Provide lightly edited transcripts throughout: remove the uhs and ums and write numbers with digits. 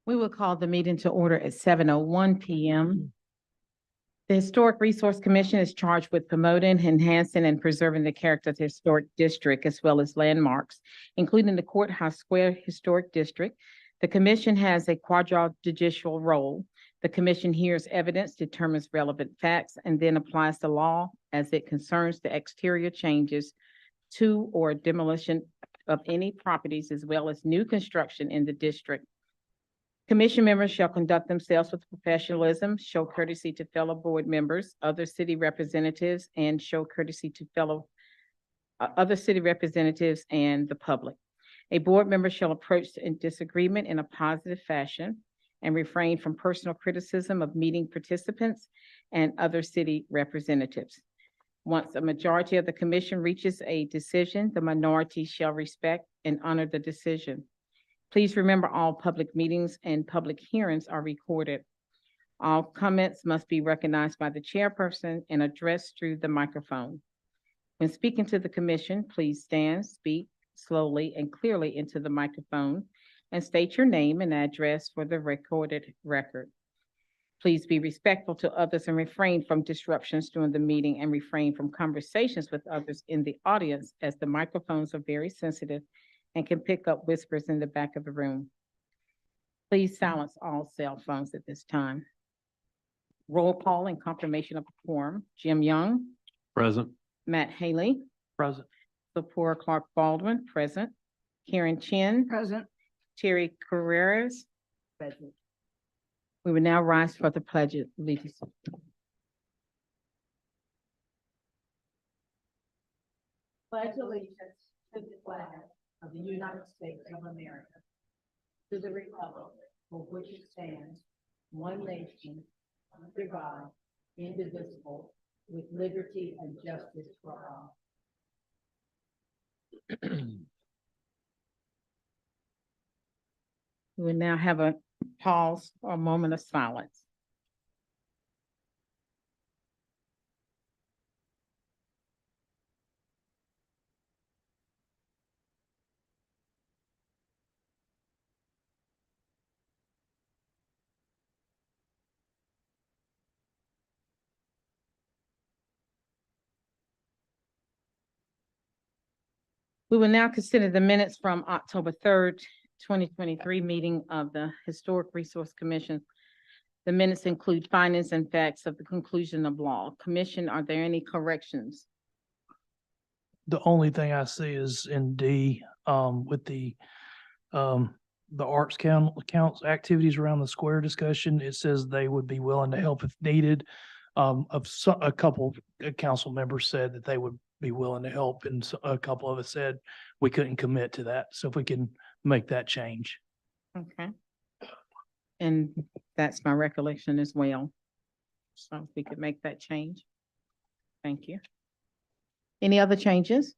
We will call the meeting to order at 7:01 p.m. The Historic Resource Commission is charged with promoting, enhancing, and preserving the character of the historic district as well as landmarks, including the Courthouse Square Historic District. The commission has a quasi-judicial role. The commission hears evidence, determines relevant facts, and then applies the law as it concerns the exterior changes to or demolition of any properties as well as new construction in the district. Commission members shall conduct themselves with professionalism, show courtesy to fellow board members, other city representatives, and show courtesy to other city representatives and the public. A board member shall approach a disagreement in a positive fashion and refrain from personal criticism of meeting participants and other city representatives. Once a majority of the commission reaches a decision, the minority shall respect and honor the decision. Please remember all public meetings and public hearings are recorded. All comments must be recognized by the chairperson and addressed through the microphone. When speaking to the commission, please stand, speak slowly and clearly into the microphone, and state your name and address for the recorded record. Please be respectful to others and refrain from disruptions during the meeting and refrain from conversations with others in the audience, as the microphones are very sensitive and can pick up whispers in the back of the room. Please silence all cell phones at this time. Roll call and confirmation of quorum. Jim Young, Present. Matt Haley, Present. Lepore Clark Baldwin, present. Karen Chin, Present. Terry Carreras. Present. We will now rise for the pledge of allegiance. Pledge allegiance to the flag of the United States of America, to the republic for which it stands, one nation, under God, indivisible, with liberty and justice for all. We will now have a pause or a moment of silence. We will now consider the minutes from October 3rd, 2023 meeting of the Historic Resource Commission. The minutes include findings and facts of the conclusion of law. Commission, are there any corrections? The only thing I see is in D, with the arts counts activities around the square discussion. It says they would be willing to help if needed. A couple of council members said that they would be willing to help, and a couple of us said we couldn't commit to that. So if we can make that change. Okay. And that's my recollection as well. So if we could make that change. Thank you. Any other changes?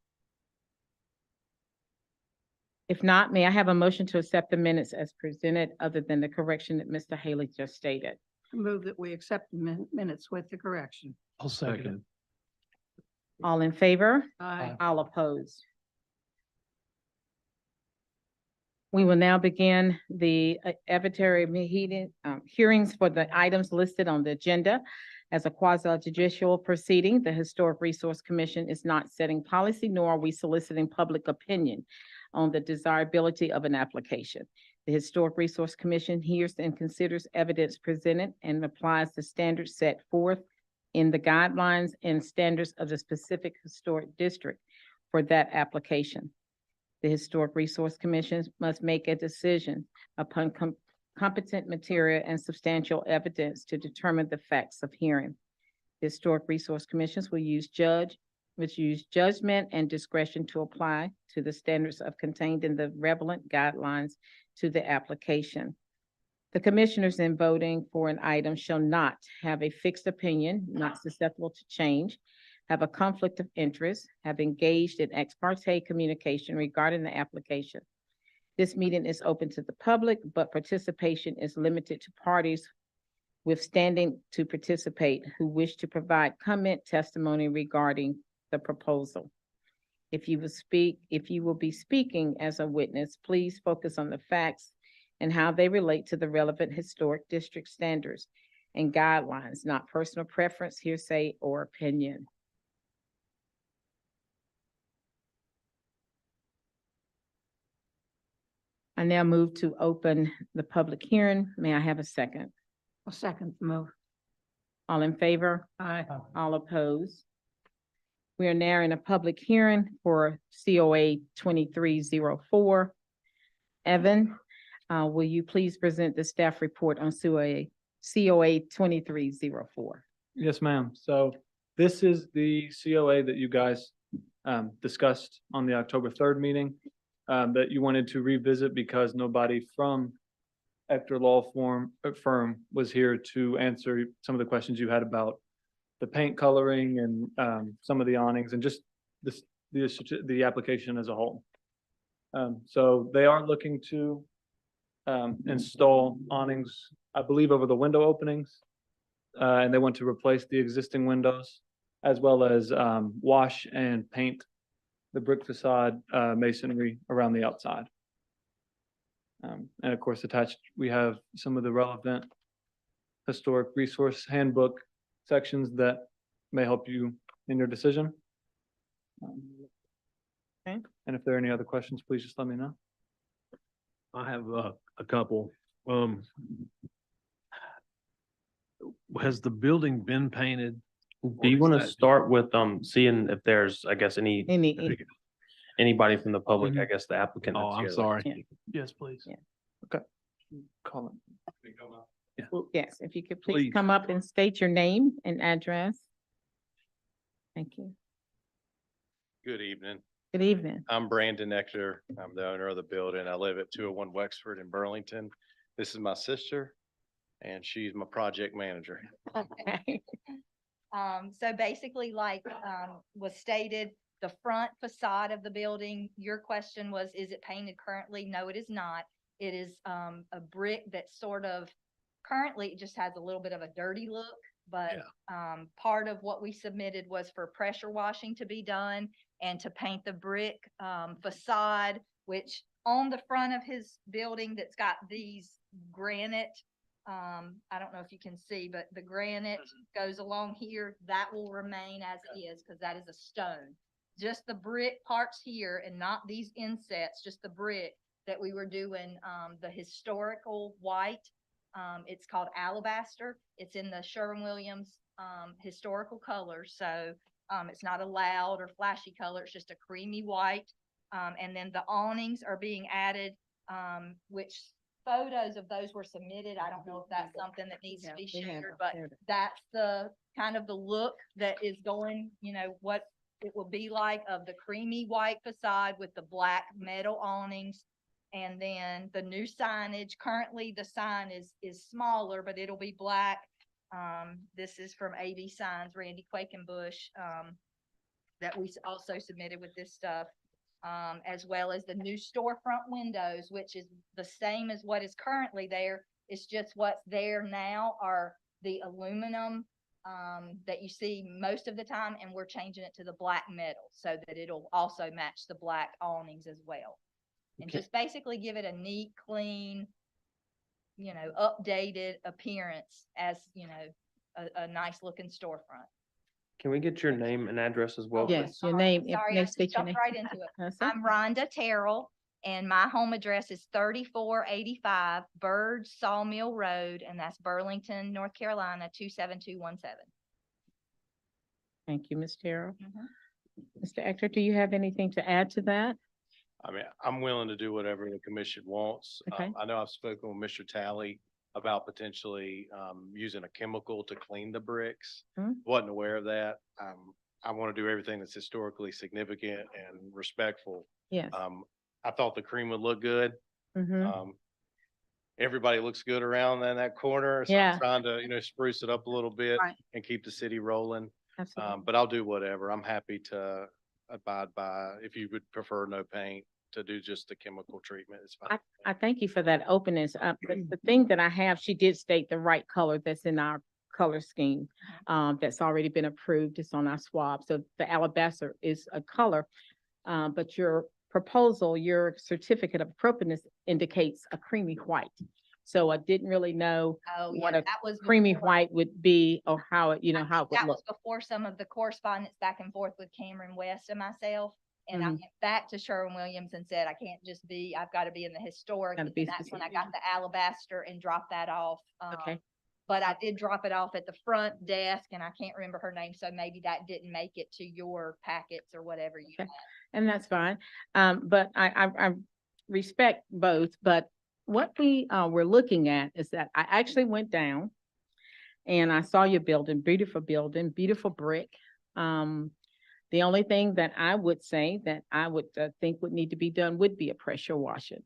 If not, may I have a motion to accept the minutes as presented, other than the correction that Mr. Haley just stated? Move that we accept the minutes with the correction. I'll second it. All in favor? Aye. All opposed. We will now begin the evidentiary hearings for the items listed on the agenda. As a quasi-judicial proceeding, the Historic Resource Commission is not setting policy, nor are we soliciting public opinion on the desirability of an application. The Historic Resource Commission hears and considers evidence presented and applies the standards set forth in the guidelines and standards of the specific historic district for that application. The Historic Resource Commission must make a decision upon competent material and substantial evidence to determine the facts of hearing. The Historic Resource Commissions will use judgment and discretion to apply to the standards contained in the relevant guidelines to the application. The commissioners in voting for an item shall not have a fixed opinion, not susceptible to change, have a conflict of interest, have engaged in ex parte communication regarding the application. This meeting is open to the public, but participation is limited to parties withstanding to participate who wish to provide comment testimony regarding the proposal. If you will be speaking as a witness, please focus on the facts and how they relate to the relevant historic district standards and guidelines, not personal preference, hearsay, or opinion. I now move to open the public hearing. May I have a second? A second move. All in favor? Aye. All opposed? We are now in a public hearing for COA 2304. Evan, will you please present the staff report on COA 2304? Yes, ma'am. So this is the COA that you guys discussed on the October 3rd meeting that you wanted to revisit because nobody from Ector Law Firm was here to answer some of the questions you had about the paint coloring and some of the awnings and just the application as a whole. So they are looking to install awnings, I believe, over the window openings. And they want to replace the existing windows as well as wash and paint the brick facade masonry around the outside. And of course, attached, we have some of the relevant historic resource handbook sections that may help you in your decision. Okay. And if there are any other questions, please just let me know. I have a couple. Has the building been painted? Do you want to start with, seeing if there's, I guess, anybody from the public, Mhm. I guess, the applicant? Oh, that's I'm here. sorry. Yes, please. Yeah. Call it. Yes, if you could please Please. come up and state your name and address. Thank you. Good evening. Good evening. I'm Brandon Ector. I'm the owner of the building. I live at 201 Wexford in Burlington. This is my sister, and she's my project manager. Okay. So basically, like, was stated, the front facade of the building, your question was, is it painted currently? No, it is not. It is, a brick that sort of, currently it just has a little bit of a dirty look, but, part of what we submitted was for pressure washing to be done and to paint the brick, facade, which on the front of his building that's got these granite, I don't know if you can see, but the granite goes along here, that will remain as is, because that is a stone. Just the brick parts here and not these insets, just the brick that we were doing, the historical white. It's called alabaster. It's in the Sherwin-Williams, historical color. So, it's not a loud or flashy color. It's just a creamy white. And then the awnings are being added, which photos of those were submitted. I don't know if that's something that needs to be shared, but that's the kind of the look that is going, what it will be like of the creamy white facade with the black metal awnings. And then the new signage, currently the sign is smaller, but it'll be black. This is from AV Signs, Randy Quakenbush, that we also submitted with this stuff. As well as the new storefront windows, which is the same as what is currently there. It's just what's there now are the aluminum that you see most of the time, and we're changing it to the black metal so that it'll also match the black awnings as well. And Okay. just basically give it a neat, clean, updated appearance as, a nice looking storefront. Can we get your name and address as well? please? Yes, your name. if Sorry, I next just state your jumped name. right into it. That's it. I'm Rhonda Terrell, and my home address is 3485 Bird Sawmill Road, and that's Burlington, North Carolina, 27217. Thank you, Ms. Terrell. Mhm. Mr. Ector, do you have anything to add to that? I mean, I'm willing to do whatever the commission wants. Okay. I know I've spoken with Mr. Talley about potentially using a chemical to clean the bricks. Mhm. Wasn't aware of that. I want to do everything that's historically significant and respectful. Yes. I thought the cream would look good. Mhm. Everybody looks good around in that corner. So Yeah. I'm trying to, spruce it up a little bit Right. and keep the city rolling. Absolutely. But I'll do whatever. I'm happy to abide by, if you would prefer no paint, to do just the chemical treatment. It's fine. I thank you for that openness. The thing that I have, she did state the right color that's in our color scheme. That's already been approved. It's on our swab. So the alabaster is a color. But your proposal, your certificate of appropriateness indicates a creamy white. So I didn't really know Oh, yeah, what a that was. creamy before- white would be or how it, I how it think would that was look. before some of the correspondence back and forth with Cameron West and myself. And I Mhm. went back to Sherwin-Williams and said, I can't just be, I've got to be in the historic. Gotta And be that's when I specific. got the alabaster and dropped that off. Okay. But I did drop it off at the front desk and I can't remember her name, so maybe that didn't make it to your packets or whatever you Okay. had. And that's fine. But I respect both, but what we were looking at is that I actually went down and I saw your building, beautiful brick. The only thing that I would say that I would think would need to be done would be a pressure washing,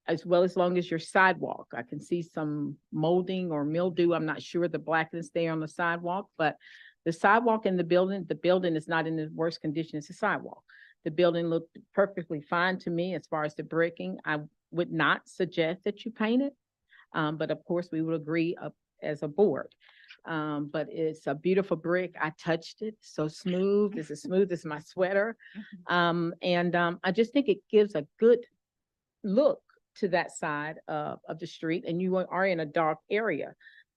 as well as long as your sidewalk. I can see some molding or mildew. I'm not sure the blackness there on the sidewalk, but the sidewalk in the building is not in the worst condition as the sidewalk. The building looked perfectly fine to me as far as the bricking. I would not suggest that you paint it. But of course, we would agree as a board. But it's a beautiful brick. I touched it, so smooth. It's as smooth as my sweater. I just think it gives a good look to that side of the street, and you are in a dark area.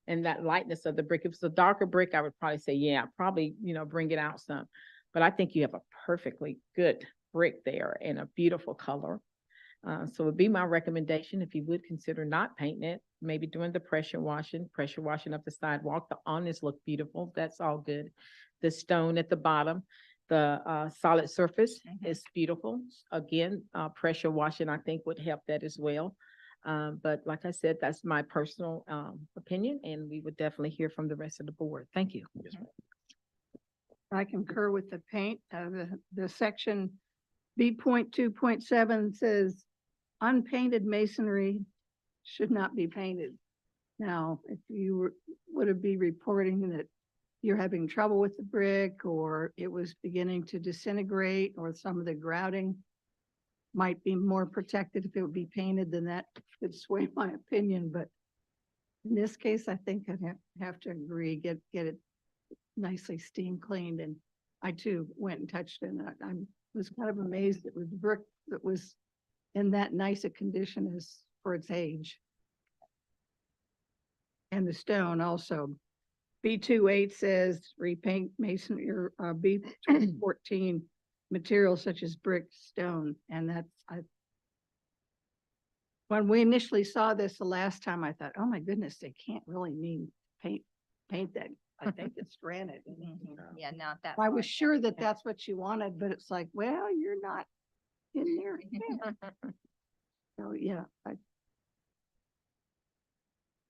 And that lightness of the brick, if it's a darker brick, I would probably say, yeah, probably, bring it out some. But I think you have a perfectly good brick there and a beautiful color. So it would be my recommendation if you would consider not painting it, maybe doing the pressure washing of the sidewalk. The awnings look beautiful. That's all good. The stone at the bottom, the solid surface is beautiful. Again, pressure washing, I think, would help that as well. But like I said, that's my personal opinion, and we would definitely hear from the rest of the board. Thank you. I concur with the paint. The section B.2.7 says unpainted masonry should not be painted. Now, if you would be reporting that you're having trouble with the brick or it was beginning to disintegrate or some of the grouting might be more protected if it would be painted, then that could sway my opinion. But in this case, I think I'd have to agree, get it nicely steam cleaned. And I too went and touched it, and I was kind of amazed it was brick that was in that nice a condition as for its age. And the stone also. B.2.8 says repaint masonry, or B.14 materials such as brick, stone, and that's, when we initially saw this the last time, I thought, oh my goodness, they can't really mean paint that. I think it's granite. Yeah, not that. I far. was sure that that's what you wanted, but it's like, well, you're not in there. So, yeah,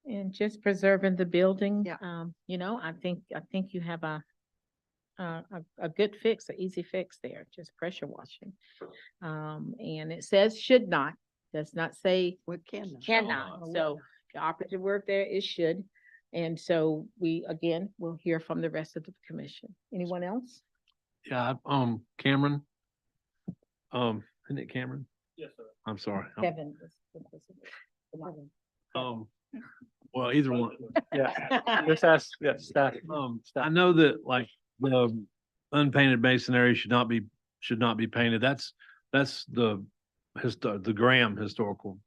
And just preserving the building. Yeah. I think you have a good fix, an easy fix there, just pressure washing. And it says should not, does not say what can. cannot. So the operative word there is should. And so we, again, will hear from the rest of the commission. Anyone else? Yeah, Cameron. Isn't it Cameron? Yes, sir. I'm sorry. Kevin. Well, either one. Yeah, just ask, yeah, staff. I know that like the unpainted masonry should not be painted. That's the Graham historical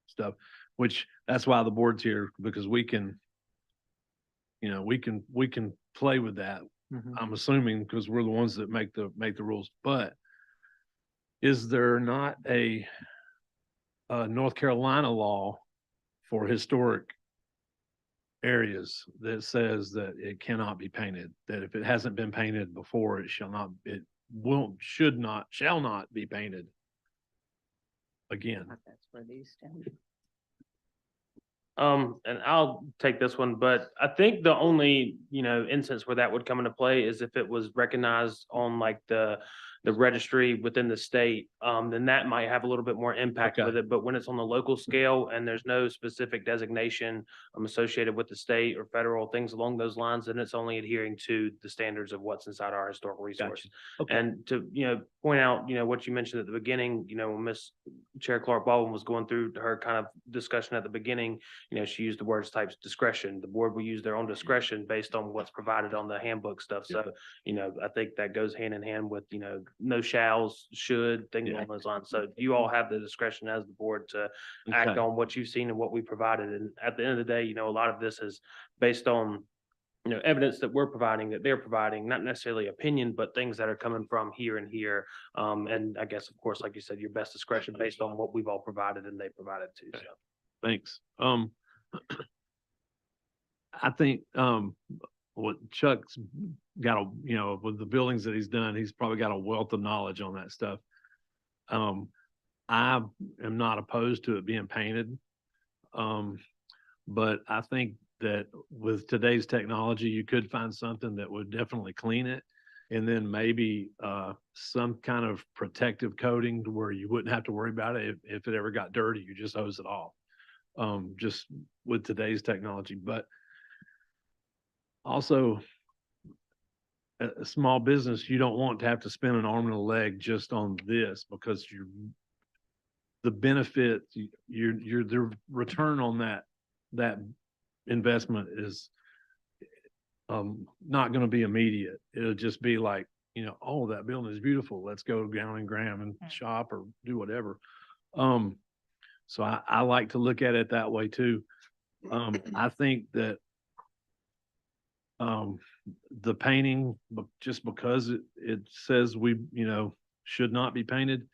stuff, which that's why the board's here, because we can play with that. Mhm. I'm assuming because we're the ones that make the rules, but is there not a North Carolina law for historic areas that says that it cannot be painted, that if it hasn't been painted before, it shall not be painted again? That's where these stand. And I'll take this one, but I think the only, instance where that would come into play is if it was recognized on like the registry within the state, then that might have a little bit more impact Okay. with it. But when it's on the local scale and there's no specific designation associated with the state or federal, things along those lines, then it's only adhering to the standards of what's inside our historical resource. Okay. And to, point out, what you mentioned at the beginning, when Miss Chair Clark Baldwin was going through her kind of discussion at the beginning, she used the words types discretion. The board will use their own discretion based on what's provided on the handbook stuff. So, I think that goes hand in hand with, no shalls, should, things Yeah. along those lines. So you all have the discretion as the board to act Okay. on what you've seen and what we provided. And at the end of the day, a lot of this is based on, evidence that we're providing, that they're providing, not necessarily opinion, but things that are coming from here and here. And I guess, of course, like you said, your best discretion based on what we've all provided and they provided too. So. Thanks. I think, what Chuck's got with the buildings that he's done, he's probably got a wealth of knowledge on that stuff. I am not opposed to it being painted. But I think that with today's technology, you could find something that would definitely clean it. And then maybe, some kind of protective coating to where you wouldn't have to worry about it. If it ever got dirty, you just hose it off. Just with today's technology, but also a small business, you don't want to have to spend an arm and a leg just on this because the benefit, the return on that investment is not going to be immediate. It'll just be like, oh, that building is beautiful. Let's go down and Graham and shop or do whatever. So I like to look at it that way too. I think that the painting, just because it says we, should not be painted.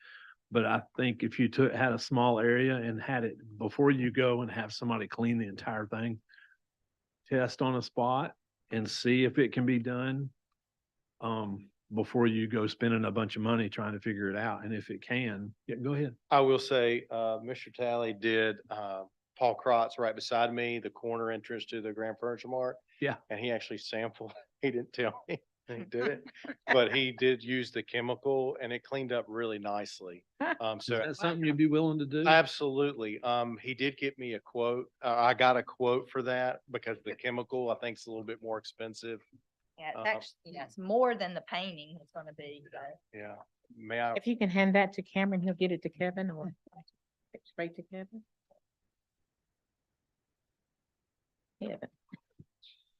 But I think if you had a small area and had it before you go and have somebody clean the entire thing, test on a spot and see if it can be done. Before you go spending a bunch of money trying to figure it out. And if it can, yeah, go ahead. I will say, Mr. Talley did, Paul Krotz right beside me, the corner entrance to the Grand Furniture Mart. Yeah. And he actually sampled, he didn't tell me he did it, but he did use the chemical and it cleaned up really nicely. Is So that something you'd be willing to do? absolutely. He did get me a quote. I got a quote for that because the chemical I think is a little bit more expensive. Yeah, it's actually, it's more than the painting is gonna be, so. Yeah. May I? If you can hand that to Cameron, he'll get it to Kevin or straight to Kevin.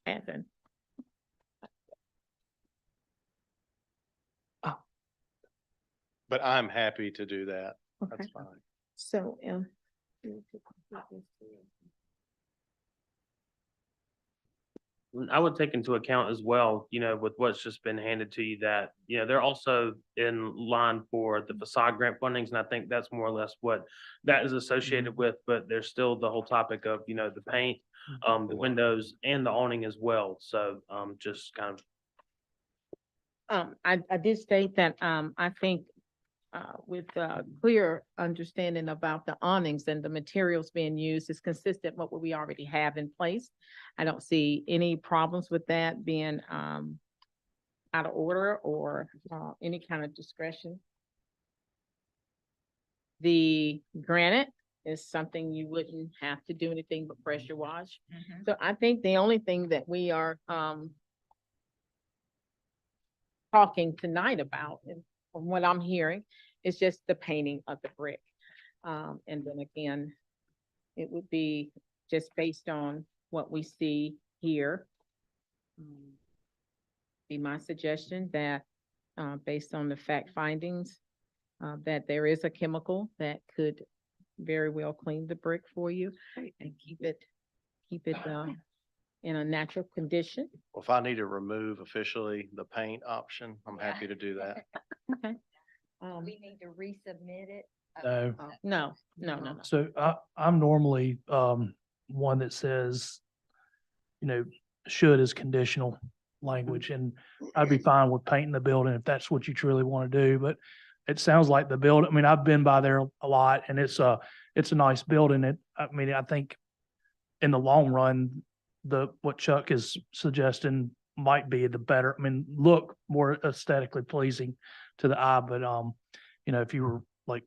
Kevin. But I'm happy to do that. Okay, That's fine. so, I would take into account as well, with what's just been handed to you that, they're also in line for the facade grant fundings. And I think that's more or less what that is associated with, but there's still the whole topic of, the paint, the windows and the awning as well. So, just kind of. I did state that, I think, with clear understanding about the awnings and the materials being used is consistent with what we already have in place. I don't see any problems with that being out of order or any kind of discretion. The granite is something you wouldn't have to do anything but pressure wash. So I think the only thing that we are talking tonight about, and from what I'm hearing, is just the painting of the brick. And then again, it would be just based on what we see here. Be my suggestion that, based on the fact findings, that there is a chemical that could very well clean the brick for you and keep it in a natural condition. Well, if I need to remove officially the paint option, I'm happy to do that. Okay. We need to resubmit it. No. No. So I'm normally, one that says, should is conditional language, and I'd be fine with painting the building if that's what you truly want to do, but it sounds like the building, I mean, I've been by there a lot and it's a nice building. I think in the long run, what Chuck is suggesting might be the better, look more aesthetically pleasing to the eye, but, if you were like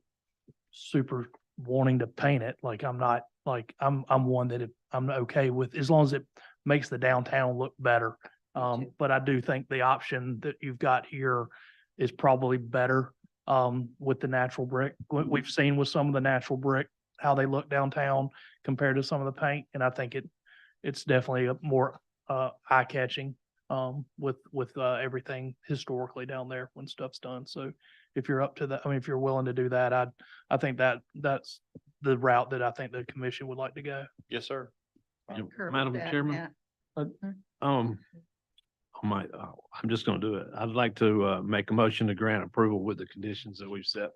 super wanting to paint it, like I'm not, like, I'm one that I'm okay with, as long as it makes the downtown look better. But I do think the option that you've got here is probably better, with the natural brick. We've seen with some of the natural brick, how they look downtown compared to some of the paint. And I think it's definitely a more, eye-catching. with everything historically down there when stuff's done. So if you're up to that, I mean, if you're willing to do that, I think that's the route that I think the commission would like to go. Yes, sir. Madam Chairman, I'm just gonna do it. I'd like to, make a motion to grant approval with the conditions that we've set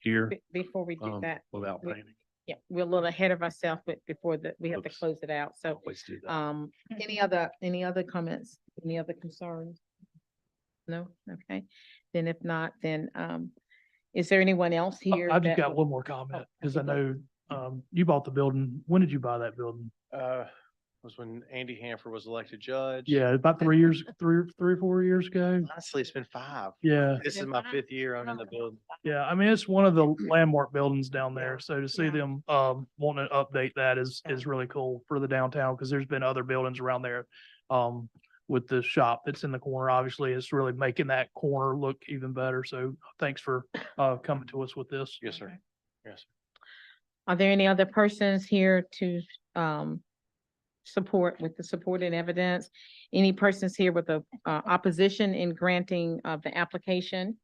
here, Before we do that, without we- painting. yeah, we're a little ahead of ourselves, but before that, we have to Oops. close it out. So, Always do that. any other comments, any other concerns? No, okay. Then if not, then, is there anyone else here? I just that got would- one more comment, because I okay, go. know, you bought the building. When did you buy that building? Was when Andy Hanford was elected judge. Yeah, about 3 years, three or 4 years ago. Honestly, it's been 5. Yeah, This is my 5th year owning the building. yeah. I mean, it's one of the landmark buildings down there. So to see Yeah. them, wanting to update that is really cool for the downtown, because there's been other buildings around there. With the shop that's in the corner, obviously, it's really making that corner look even better. So thanks for, coming to us with this. Yes, sir. Yes. Are there any other persons here to, support with the supporting evidence? Any persons here with a, opposition in granting of the application?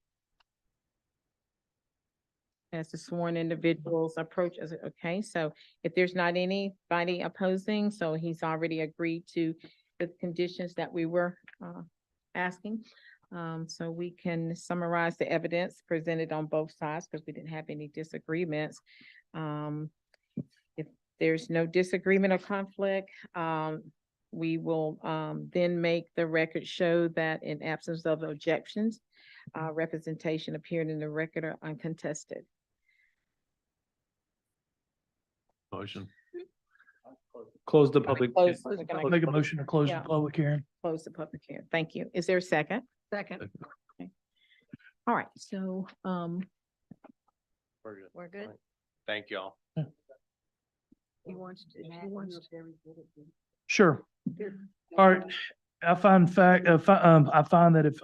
As the sworn individuals approach, okay, so if there's not anybody opposing, so he's already agreed to the conditions that we were, asking. So we can summarize the evidence presented on both sides, because we didn't have any disagreements. If there's no disagreement or conflict, we will, then make the record show that in absence of objections, representation appeared in the record are uncontested. Motion. Close the public. Close- we're gonna Make a motion to close the Yeah. public hearing. Close the public hearing. Thank you. Is there a second? Second. All right, so, We're good. We're good. Thank y'all. He wants to, he wants to. Sure. All right. I find I find that if, it's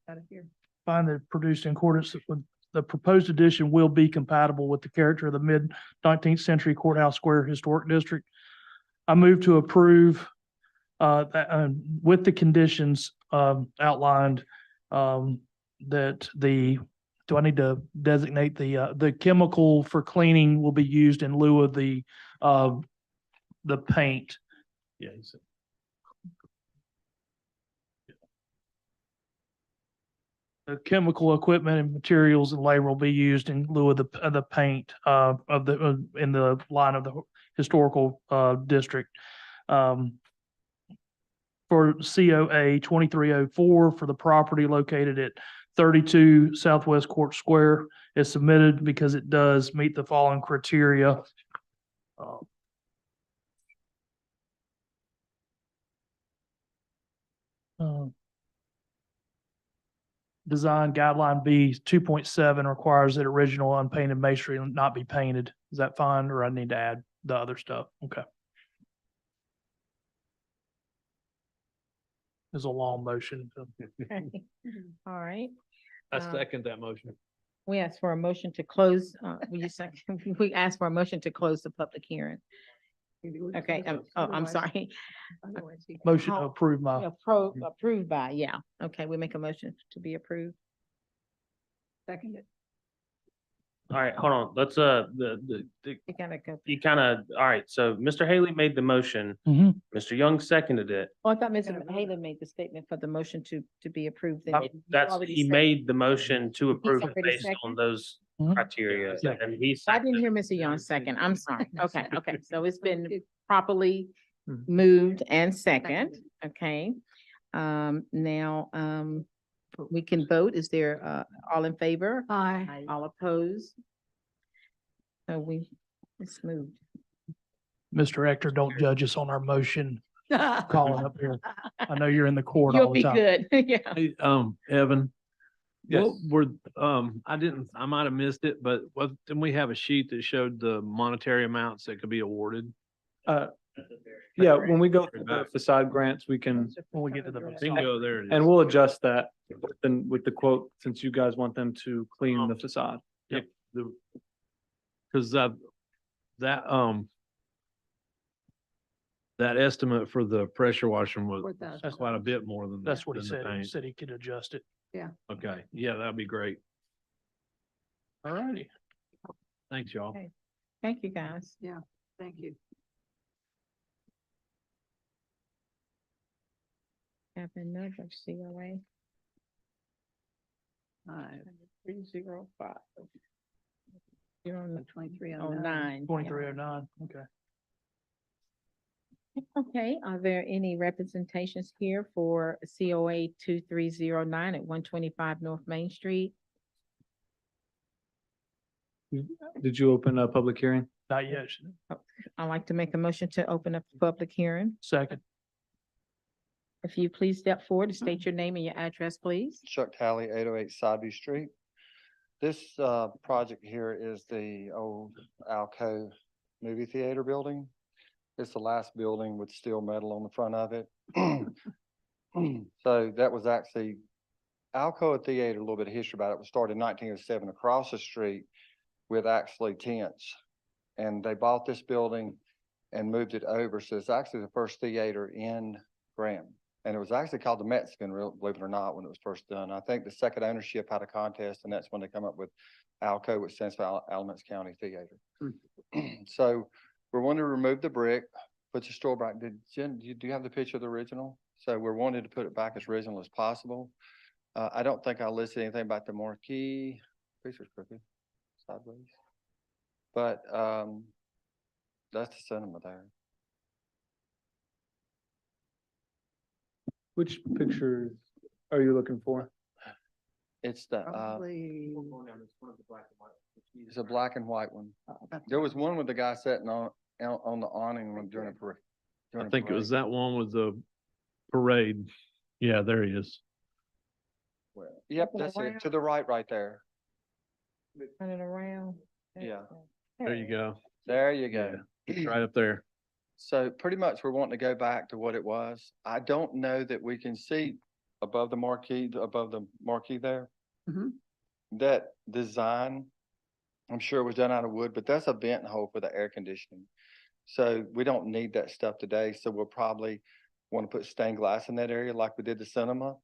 Out of here. find that produced in accordance with the proposed addition will be compatible with the character of the mid-19th century courthouse square historic district. I move to approve, with the conditions, outlined, that do I need to designate the chemical for cleaning will be used in lieu of the paint? Yeah, he said. The chemical equipment and materials and labor will be used in lieu of the paint, in the line of the historical, district. For COA 2304 for the property located at 32 Southwest Court Square is submitted because it does meet the following criteria. Design guideline B 2.7 requires that original unpainted masonry not be painted. Is that fine, or I need to add the other stuff? Okay. It's a long motion. all right. I Um, second that motion. We asked for a motion to close, we asked for a motion to close the public hearing. Okay, I'm sorry. Motion to How- approve my, Approved by, yeah. Okay, we make a motion to be approved. Second. All right, hold on. Let's, You gotta go. you kind of, all right, so Mr. Haley made the motion. Mhm. Mr. Young seconded it. Oh, I thought Mr. Halen made the statement for the motion to be approved. then you That's, already he said- made the motion to approve it already based on seconded? those Mhm. criteria, Yeah. and he I didn't seconded. hear Mr. Young second. I'm sorry. Okay, okay. So it's been properly Mhm. moved and second, okay? Now, we can vote. Is there, all in favor? Aye. All opposed? So it's moved. Mr. Ector, don't judge us on our motion calling up here. I know you're in the court You'll all the be time. good, yeah. Hey, Evan. Yes. What were, I might have missed it, but didn't we have a sheet that showed the monetary amounts that could be awarded? Yeah, when we go through the facade grants, we can, When we get to the. Bingo, there it is. and we'll adjust that then with the quote, since you guys want them to clean the facade. Cause that, that estimate for the pressure washing was 4,000. quite a bit more than. That's what he than the said. He paint. said he could adjust it. Okay, yeah, that'd be great. All righty. Thanks, y'all. Okay. Thank you, guys. Thank you. Have another COA. 305. You're on 2309. 2309, okay. Okay, are there any representations here for COA 2309 at 125 North Main Street? Did you open a public hearing? Not yet. I'd like to make a motion to open up the public hearing. Second. If you please step forward and state your name and your address, please. Chuck Talley, 808 Sodview Street. This project here is the old Alco movie theater building. It's the last building with steel metal on the front of it. So that was actually Alcoa Theater, a little bit of history about it, was started in 1907 across the street with actually tents. And they bought this building and moved it over. So it's actually the first theater in Graham. And it was actually called the Mexican, believe it or not, when it was first done. I think the second ownership had a contest, and that's when they come up with Alco, which stands for Alamance County Theater. So we're wanting to remove the brick, put the store back. Jen, do you have the picture of the original? So we're wanting to put it back as original as possible. I don't think I listed anything about the marquee. Picture's crooked, sideways. But that's the cinema there. Which pictures are you looking for? It's the, Probably. it's a black and white one. There was one with the guy sitting on the awning when during a parade. I think it was that one with the parade. Yeah, there he is. Yep, that's it. To the right there. Turn it around. Yeah. There you go. There you go. Right up there. So pretty much we're wanting to go back to what it was. I don't know that we can see above the marquee there. Mhm. That design, I'm sure was done out of wood, but that's a vent hole for the air conditioning. So we don't need that stuff today. So we'll probably want to put stained glass in that area like we did the cinema.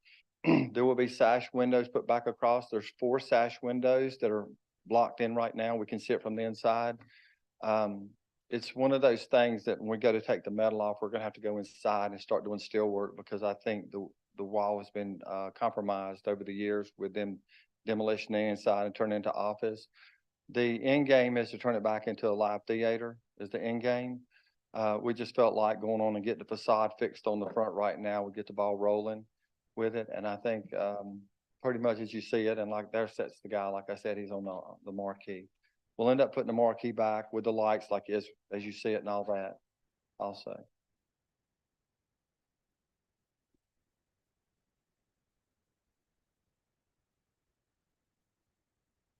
There will be sash windows put back across. There's 4 sash windows that are blocked in right now. We can see it from the inside. It's one of those things that when we go to take the metal off, we're gonna have to go inside and start doing steel work because I think the wall has been compromised over the years with them demolition inside and turn it into office. The end game is to turn it back into a live theater is the end game. We just felt like going on and get the facade fixed on the front right now, we get the ball rolling with it. And I think pretty much as you see it, and like there sits the guy, like I said, he's on the marquee. We'll end up putting the marquee back with the lights like as you see it and all that also.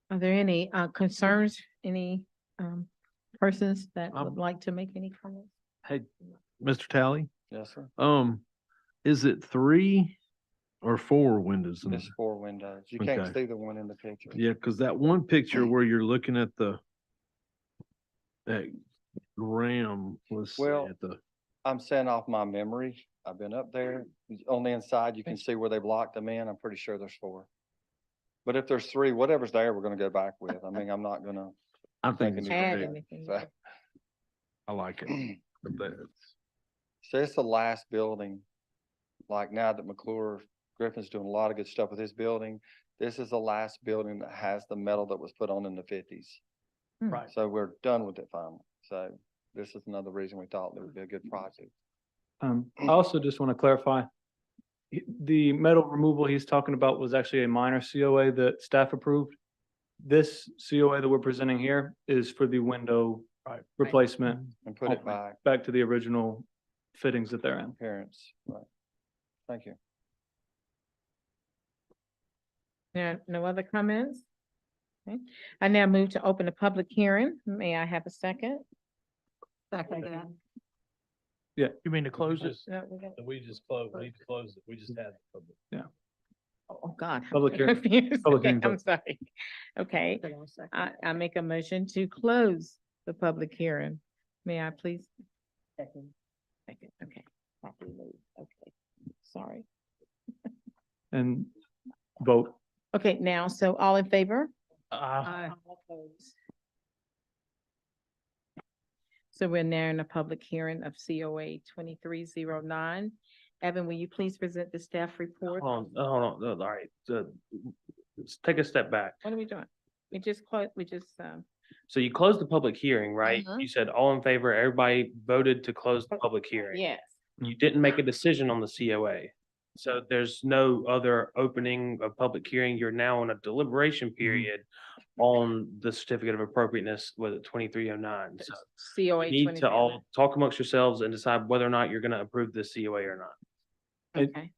Are there any concerns, any persons that would Um, like to make any comments? Hey, Mr. Talley, Yes, sir. is it 3 or 4 windows? in It's there? 4 windows. You can't Okay. see the one in the picture. Yeah, because that one picture where you're looking at that Graham, let's see, Well, at the, I'm saying off my memory. I've been up there. On the inside, you can see where they blocked them in. I'm pretty sure there's 4. But if there's 3, whatever's there, we're gonna go back with. I mean, I'm not gonna. I think it's Add great. anything? So I like it. But that's- so it's the last building. Like now that McClure Griffin's doing a lot of good stuff with his building, this is the last building that has the metal that was put on in the 50s. Right. So we're done with it finally. So this is another reason we thought it would be a good project. I also just want to clarify. The metal removal he's talking about was actually a minor COA that staff approved. This COA that we're presenting here is for the window Right. replacement And put it back, back to the original fittings that they're in. appearance, right. Thank you. No other comments? Okay. I now move to open a public hearing. May I have a second? Second that. You mean to close it? No, we got- We just closed, we closed it. We just had. Oh, God. I'm Public hearing. confused. Public Okay, hearing I'm vote. sorry. Okay, I make a motion to close the public hearing. May I please? second, okay, properly moved, okay, sorry. And vote. Okay, now, so all in favor? I, All opposed. So we're now in a public hearing of COA 2309. Evan, will you please present the staff report? Hold on, all right, let's take a step back. What are we doing? We just closed, So you closed the public hearing, right? Mhm. You said all in favor, everybody voted to close the public hearing. yes, You didn't make a decision on the COA. So there's no other opening of public hearing. You're now in a deliberation period on the certificate of appropriateness with 2309. So COA you need to 2309. all talk amongst yourselves and decide whether or not you're gonna approve the COA or not. Okay,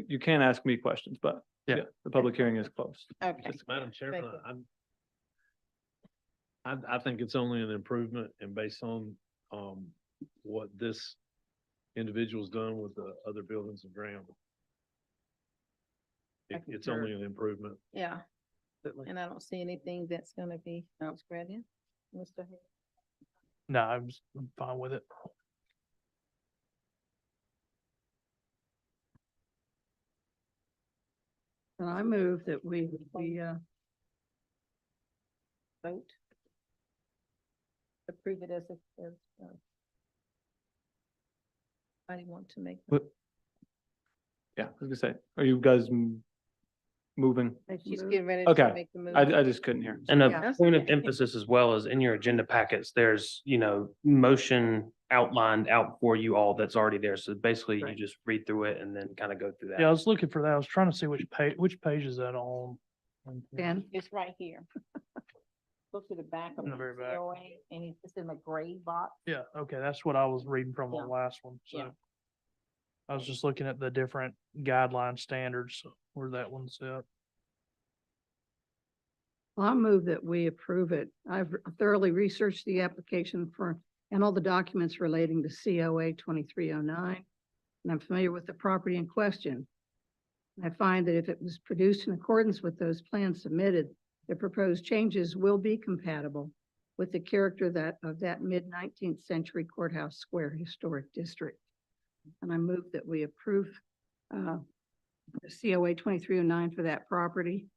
You can ask me questions, but Yeah. yeah, the public hearing is closed. okay, Madam Chairman, you. I think it's only an improvement and based on, what this individual's done with the other buildings and ground. It's only an improvement. yeah. And I don't see anything that's gonna be, Mr. Hay- no, I'm fine with it. And I move that we, vote. Approve it as anybody want to make? But- Yeah, I was gonna say, are you guys moving? She's getting ready Okay. to make the move. I just couldn't hear. And a Yeah. point of emphasis as well is in your agenda packets, there's, motion outlined out for you all that's already there. So basically you Right. just read through it and then kind of go through that. Yeah, I was looking for that. I was trying to see which page is that on? Dan, It's right here. Go to the back of In the the very back. COA, and it's in the gray box. Yeah, okay, that's what I was reading from the Yeah. last one, Yeah. so. I was just looking at the different guideline standards, where that one's at. well, I move that we approve it. I've thoroughly researched the application and all the documents relating to COA 2309. And I'm familiar with the property in question. I find that if it was produced in accordance with those plans submitted, the proposed changes will be compatible with the character of that mid-19th century courthouse square historic district. And I move that we approve the COA 2309 for that property.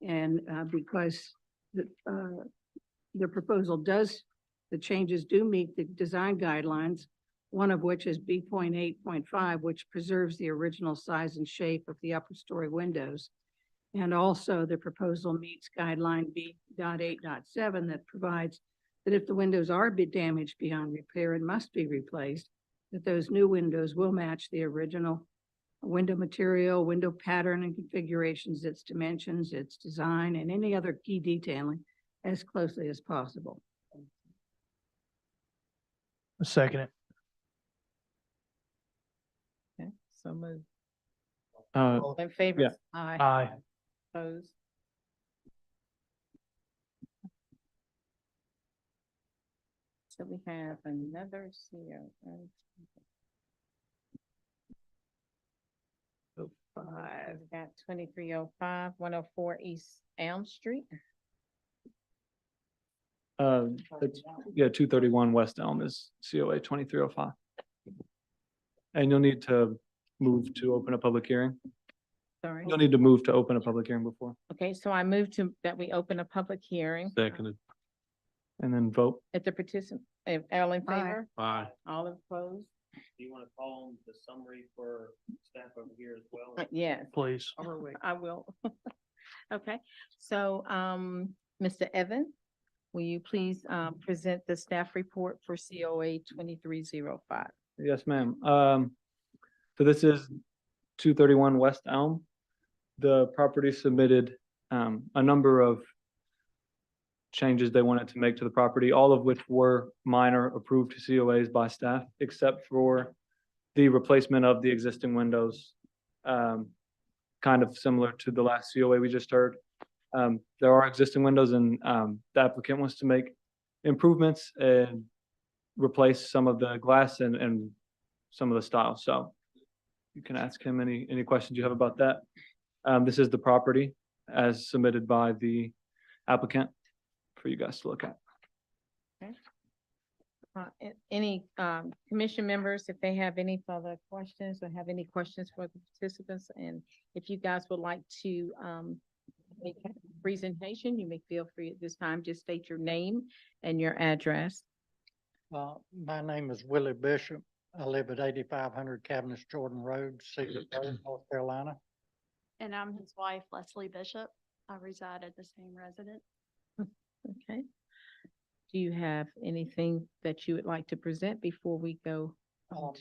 And because the proposal the changes do meet the design guidelines, one of which is B.8.5, which preserves the original size and shape of the upper story windows. And also the proposal meets guideline B.8.7 that provides that if the windows are damaged beyond repair and must be replaced, that those new windows will match the original window material, window pattern and configurations, its dimensions, its design, and any other key detailing as closely as possible. Second it. Okay, so move. Uh, All in favor? yeah. Aye. Aye. Opposed? So we have another COA. We've got 2305, 104 East Elm Street. it's- yeah, 231 West Elm is COA 2305. And you'll need to move to open a public hearing. Sorry. You'll need to move to open a public hearing before, Okay, so I move that we open a public hearing Seconded. and then vote. at the all in Aye. favor? Aye. All opposed? Do you want to call on the summary for staff over here as well? Yes. Please. I will. Okay, so, Mr. Evan, will you please, present the staff report for COA 2305? Yes, ma'am. So this is 231 West Elm. The property submitted a number of changes they wanted to make to the property, all of which were minor approved COAs by staff, except for the replacement of the existing windows. Kind of similar to the last COA we just heard. There are existing windows and the applicant wants to make improvements and replace some of the glass and some of the style. So you can ask him any questions you have about that. This is the property as submitted by the applicant for you guys to look at. Any commission members, if they have any further questions or have any questions for the participants, and if you guys would like to make a presentation, you may feel free at this time. Just state your name and your address. My name is Willie Bishop. I live at 8500 Cavendish Jordan Road, Cedarburg, North Carolina. And I'm his wife, Leslie Bishop. I reside at the same residence. Okay. Do you have anything that you would like to present before we go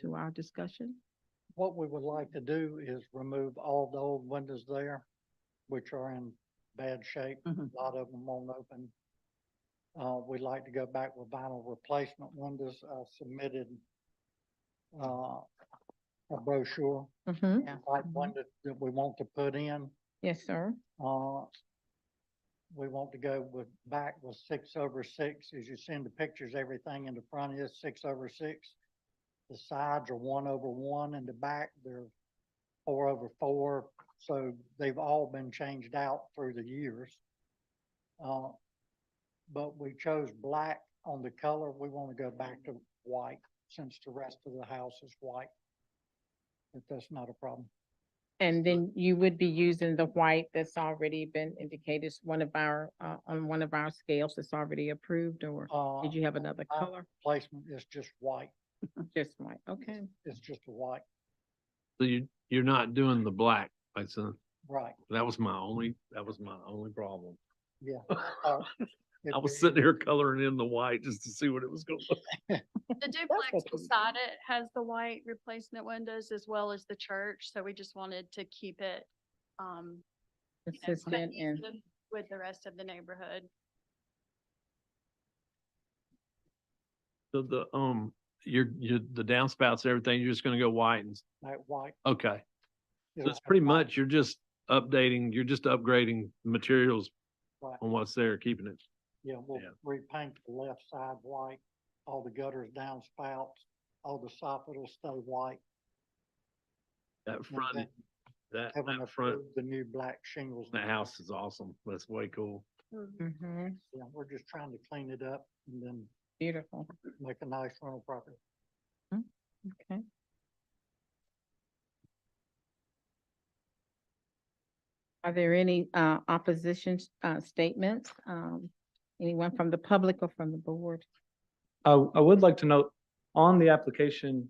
to our discussion? What we would like to do is remove all the old windows there, which are in bad shape. A lot of them won't open. We'd like to go back with vinyl replacement windows. I submitted a brochure, Mm-hmm. type window that we want to put in. Yes, sir. We want to go with back with 6/6. As you see in the pictures, everything in the front is 6/6. The sides are 1/1. In the back, they're 4/4. So they've all been changed out through the years. But we chose black on the color. We want to go back to white since the rest of the house is white. If that's not a problem. And then you would be using the white that's already been indicated, as one of our, on one of our scales that's already approved, or did you have another my color? Placement is just white. Just white, okay. It's just a white, So you're not doing the black, like, so right, that was my only problem. yeah. I was sitting here coloring in the white just to see what it was going to look. The duplex what we- beside it has the white replacement windows as well as the church, so we just wanted to keep it, Consistent and, cohesive with the rest of the neighborhood. So the downspouts, everything, you're just gonna go white and, That white. okay. So It'll it's have pretty white, much, you're just upgrading materials right. on what's there, keeping it. Yeah, we'll yeah. repaint the left side white, all the gutters downspouts, all the soffit will stay white. That and front, then that having front, approved the new black shingles. that house is awesome. That's way cool. Mhm, Yeah, we're just trying to clean it up and then beautiful, make a nice rental property. okay. Are there any opposition statements? Anyone from the public or from the board? I would like to note, on the application,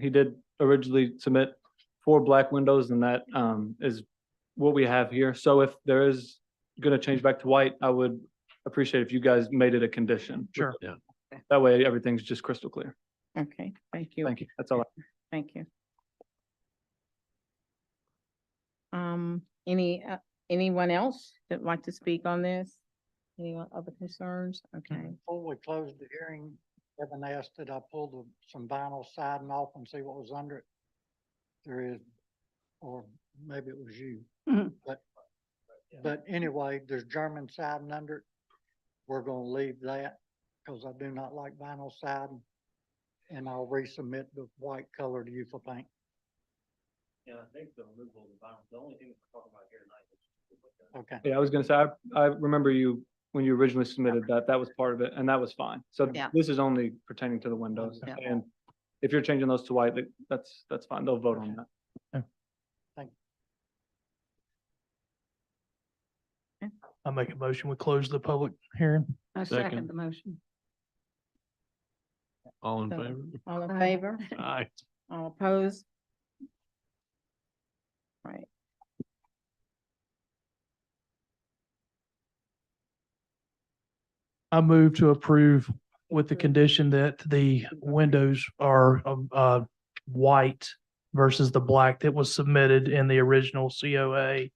he did originally submit 4 black windows, and that is what we have here. So if there is gonna change back to white, I would appreciate if you guys made it a condition. Sure. Yeah. That way, everything's just crystal clear. Okay, thank you. Thank you. That's all. Thank you. Anyone else that'd like to speak on this? Any other concerns? Okay, Before we close the hearing, Evan asked that I pull some vinyl siding off and see what was under it. There is, or maybe it was you, but anyway, there's German siding under it. We're gonna leave that because I do not like vinyl siding. And I'll resubmit the white color to you for paint. Yeah, I think the removal of the vinyl, the only thing we're talking about here tonight is. Okay, Yeah, I was gonna say, I remember you, when you originally submitted that, that was part of it, and that was fine. So Yeah. this is only pertaining to the windows. Yeah. And if you're changing those to white, that's fine. They'll vote on that. I make a motion, we close the public hearing. I Second. second the motion. All in So- favor? all in Aye. favor? Aye. All opposed? Right, I move to approve with the condition that the windows are white versus the black that was submitted in the original COA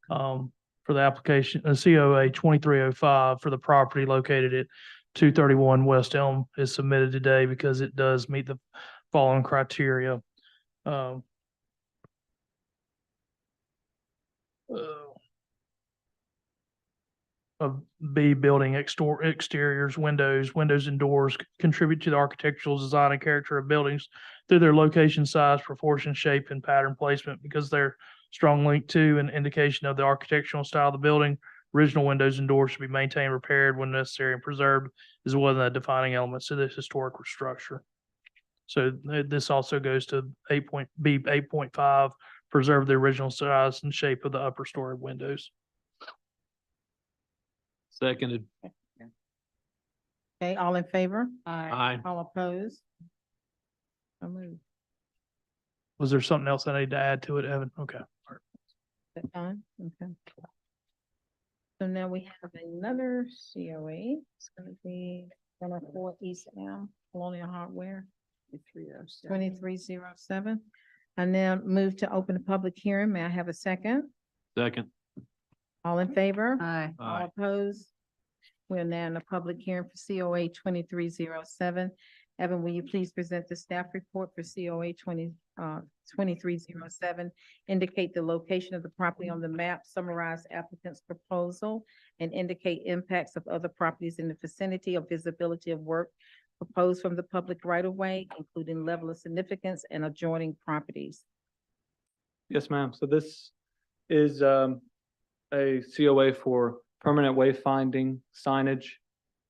for the application, COA 2305 for the property located at 231 West Elm is submitted today because it does meet the following criteria. Of B, building exteriors, windows and doors contribute to the architectural design and character of buildings through their location, size, proportion, shape, and pattern placement because they're strong link to an indication of the architectural style of the building, Original windows and doors should be maintained, repaired when necessary, and preserved as one of the defining elements of this historic structure. So this also goes to 8.5, preserve the original size and shape of the upper story windows. Seconded. Okay, all in favor? Aye. All opposed? So moved. Was there something else I need to add to it, Evan? Okay. That time? Okay. So now we have another COA. It's gonna be 104 East Elm, Colonial Hardware. 2307. I now move to open a public hearing. May I have a second? Second. All in favor? Aye. All Aye. opposed? We're now in a public hearing for COA 2307. Evan, will you please present the staff report for COA 2307? Indicate the location of the property on the map, summarize applicant's proposal, and indicate impacts of other properties in the vicinity or visibility of work proposed from the public right of way, including level of significance and adjoining properties. Yes, ma'am. So this is a COA for permanent wayfinding signage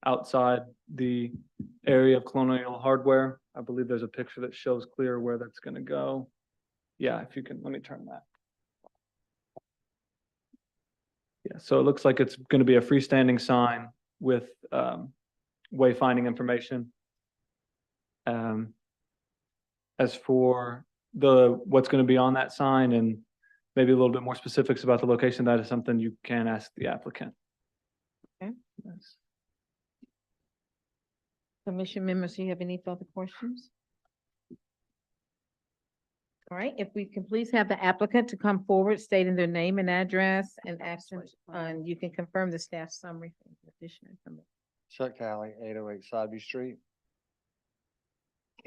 outside the area of Colonial Hardware. I believe there's a picture that shows clear where that's gonna go. Yeah, if you can, let me turn that. Yeah, so it looks like it's gonna be a freestanding sign with wayfinding information. As for what's gonna be on that sign and maybe a little bit more specifics about the location, that is something you can ask the applicant. Okay. Yes. Commission members, do you have any further questions? All right, if we can please have the applicant to come forward stating their name and address and actions, and you can confirm the staff summary. Additional information. Chuck Talley, 808 Sideview Street.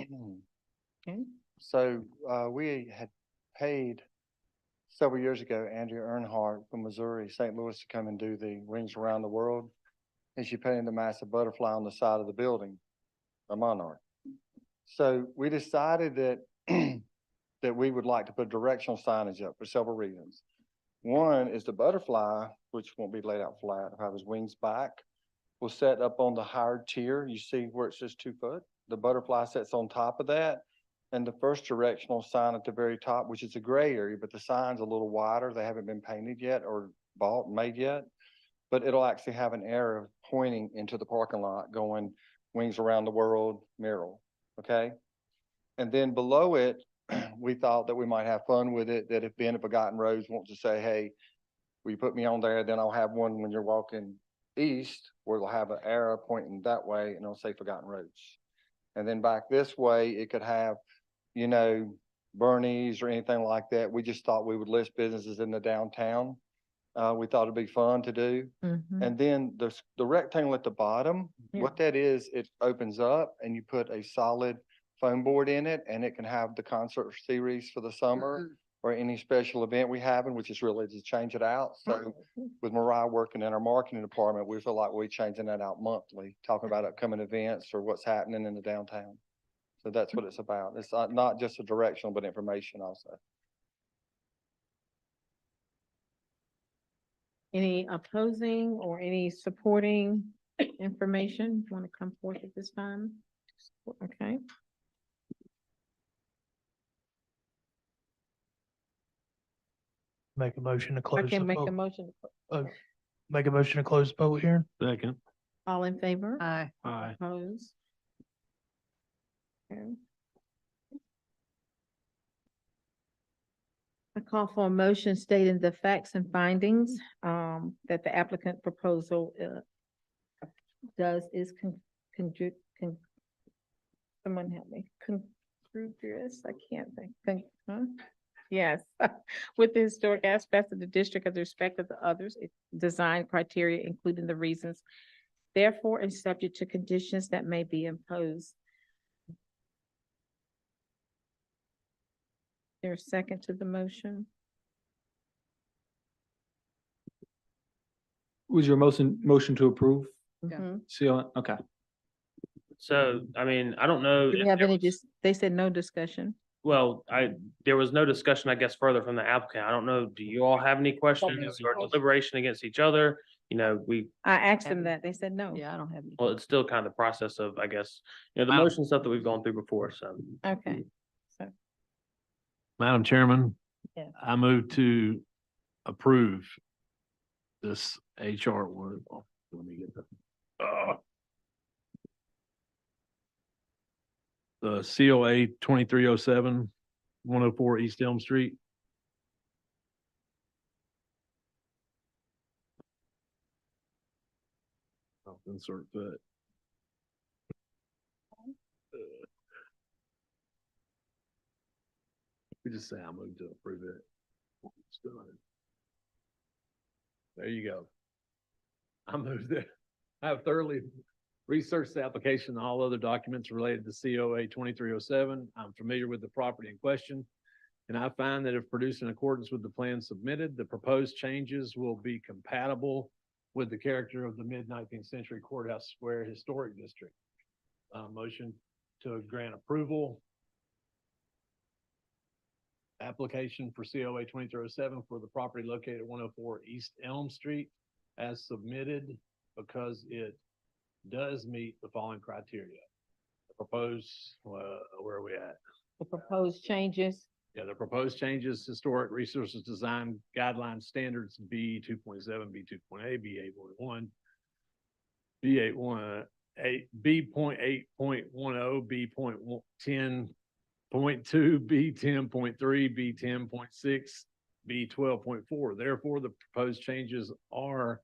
Okay. So, we had paid several years ago, Andrea Earnhardt from Missouri, St. Louis, to come and do the Rings Around the World. And she painted a massive butterfly on the side of the building, a monarch. So we decided that, that we would like to put directional signage up for several reasons. One is the butterfly, which won't be laid out flat, if I have his wings back, will set up on the higher tier. You see where it says 2 foot? The butterfly sits on top of that. And the first directional sign at the very top, which is a gray area, but the sign's a little wider. They haven't been painted yet or bought, made yet. But it'll actually have an arrow pointing into the parking lot going Wings Around the World mural, okay? And then below it, we thought that we might have fun with it, that if Ben of Forgotten Roads wants to say, hey, will you put me on there? Then I'll have one when you're walking east, where it'll have an arrow pointing that way and it'll say Forgotten Roads. And then back this way, it could have, you know, Bernie's or anything like that. We just thought we would list businesses in the downtown. We thought it'd be fun to do. Mhm. And then the rectangle at the bottom, Yeah. what that is, it opens up and you put a solid foam board in it and it can have the concert series for the summer or any special event we having, which is really to change it out. So with Mariah working in our marketing department, we feel like we're changing that out monthly, talking about upcoming events or what's happening in the downtown. So that's what it's about. It's not just a directional, but information also. Any opposing or any supporting information want to come forth at this time? Okay. Make a motion to I close. can the make a pub- motion. Make a motion to close the public hearing. Second. All in favor? Aye. Aye. Opposed? Okay. I call for a motion stating the facts and findings, that the applicant proposal, someone help me, congruous, I can't think, huh? Yes, with the historic aspects of the district as respect of the others, design criteria, including the reasons, therefore, is subject to conditions that may be imposed. There's a second to the motion? Was your motion to approve? Mhm. CO, okay. So, I mean, I don't know. Do we if have there any, was- they said no discussion. Well, there was no discussion, I guess, further from the applicant. I don't know, do you all have any questions or deliberation against each other? we, I asked them that. They said no. Yeah, I don't have any. well, it's still kind of the process of, I guess, the Wow. motion stuff that we've gone through before, so. Okay. Madam Chairman, Yes. I move to approve this HR one. Oh, let me get the COA 2307, 104 East Elm Street. I'll insert that. We just say I move to approve it. It's done. There you go. I moved it. I have thoroughly researched the application and all other documents related to COA 2307. I'm familiar with the property in question. And I find that if produced in accordance with the plan submitted, the proposed changes will be compatible with the character of the mid-19th century Courthouse Square Historic District. Motion to grant approval. Application for COA 2307 for the property located at 104 East Elm Street as submitted because it does meet the following criteria. The proposed, where are we at? The proposed changes. Yeah, the proposed changes, historic resources design guideline standards B 2.7, B 2.8, B 8.1, B 8.1, B 8.10, B 10.2, B 10.3, B 10.6, B 12.4. Therefore, the proposed changes are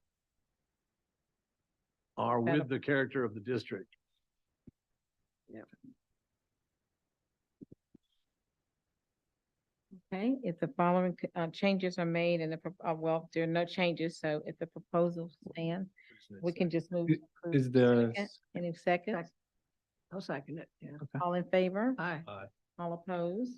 with the character of the district. Okay, if the following changes are made and well, there are no changes, so if the proposal stands, we can just move. to approve. Is there, Second. Any seconds? I'll second it, yeah. All in favor? Aye. All opposed?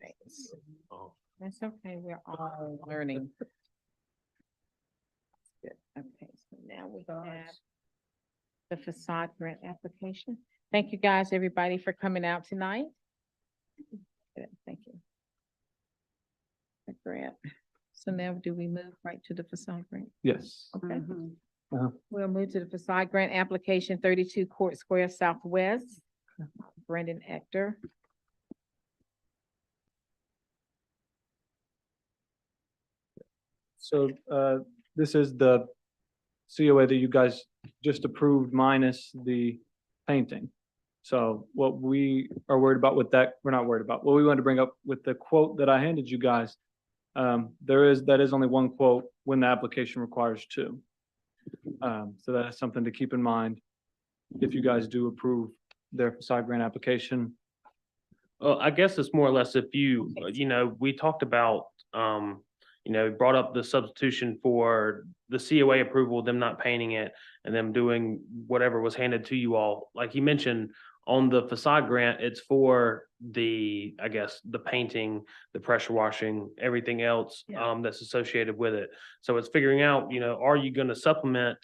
Thanks. Oh, That's okay, we're all learning. Good. Okay, so now we have the facade grant application. Thank you guys, everybody, for coming out tonight. Good, thank you. The grant. So now do we move right to the facade grant? yes. Okay. Uh-huh. We'll move to the facade grant application 32 Court Square Southwest. Brendan Ector. So, this is the COA that you guys just approved minus the painting. So what we are worried about with that, we're not worried about. What we wanted to bring up with the quote that I handed you guys, that is only one quote when the application requires two. So that is something to keep in mind if you guys do approve their facade grant application. Well, I guess it's more or less if you, we talked about, brought up the substitution for the COA approval, them not painting it and them doing whatever was handed to you all. Like you mentioned, on the facade grant, it's for the painting, the pressure washing, everything else, that's associated with it. So it's figuring out, are you gonna supplement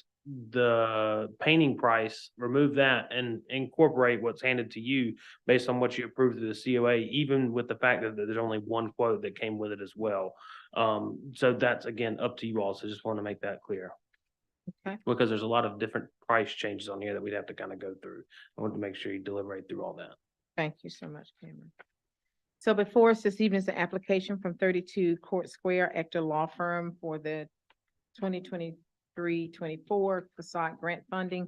the painting price, remove that and incorporate what's handed to you based on what you approved through the COA, even with the fact that there's only one quote that came with it as well. So that's again, up to you all. So just want to make that clear. Okay. Because there's a lot of different price changes on here that we'd have to kind of go through. I want to make sure you deliberate through all that. Thank you so much, Cameron. So before us this evening is the application from 32 Court Square Ector Law Firm for the 2023-24 facade grant funding.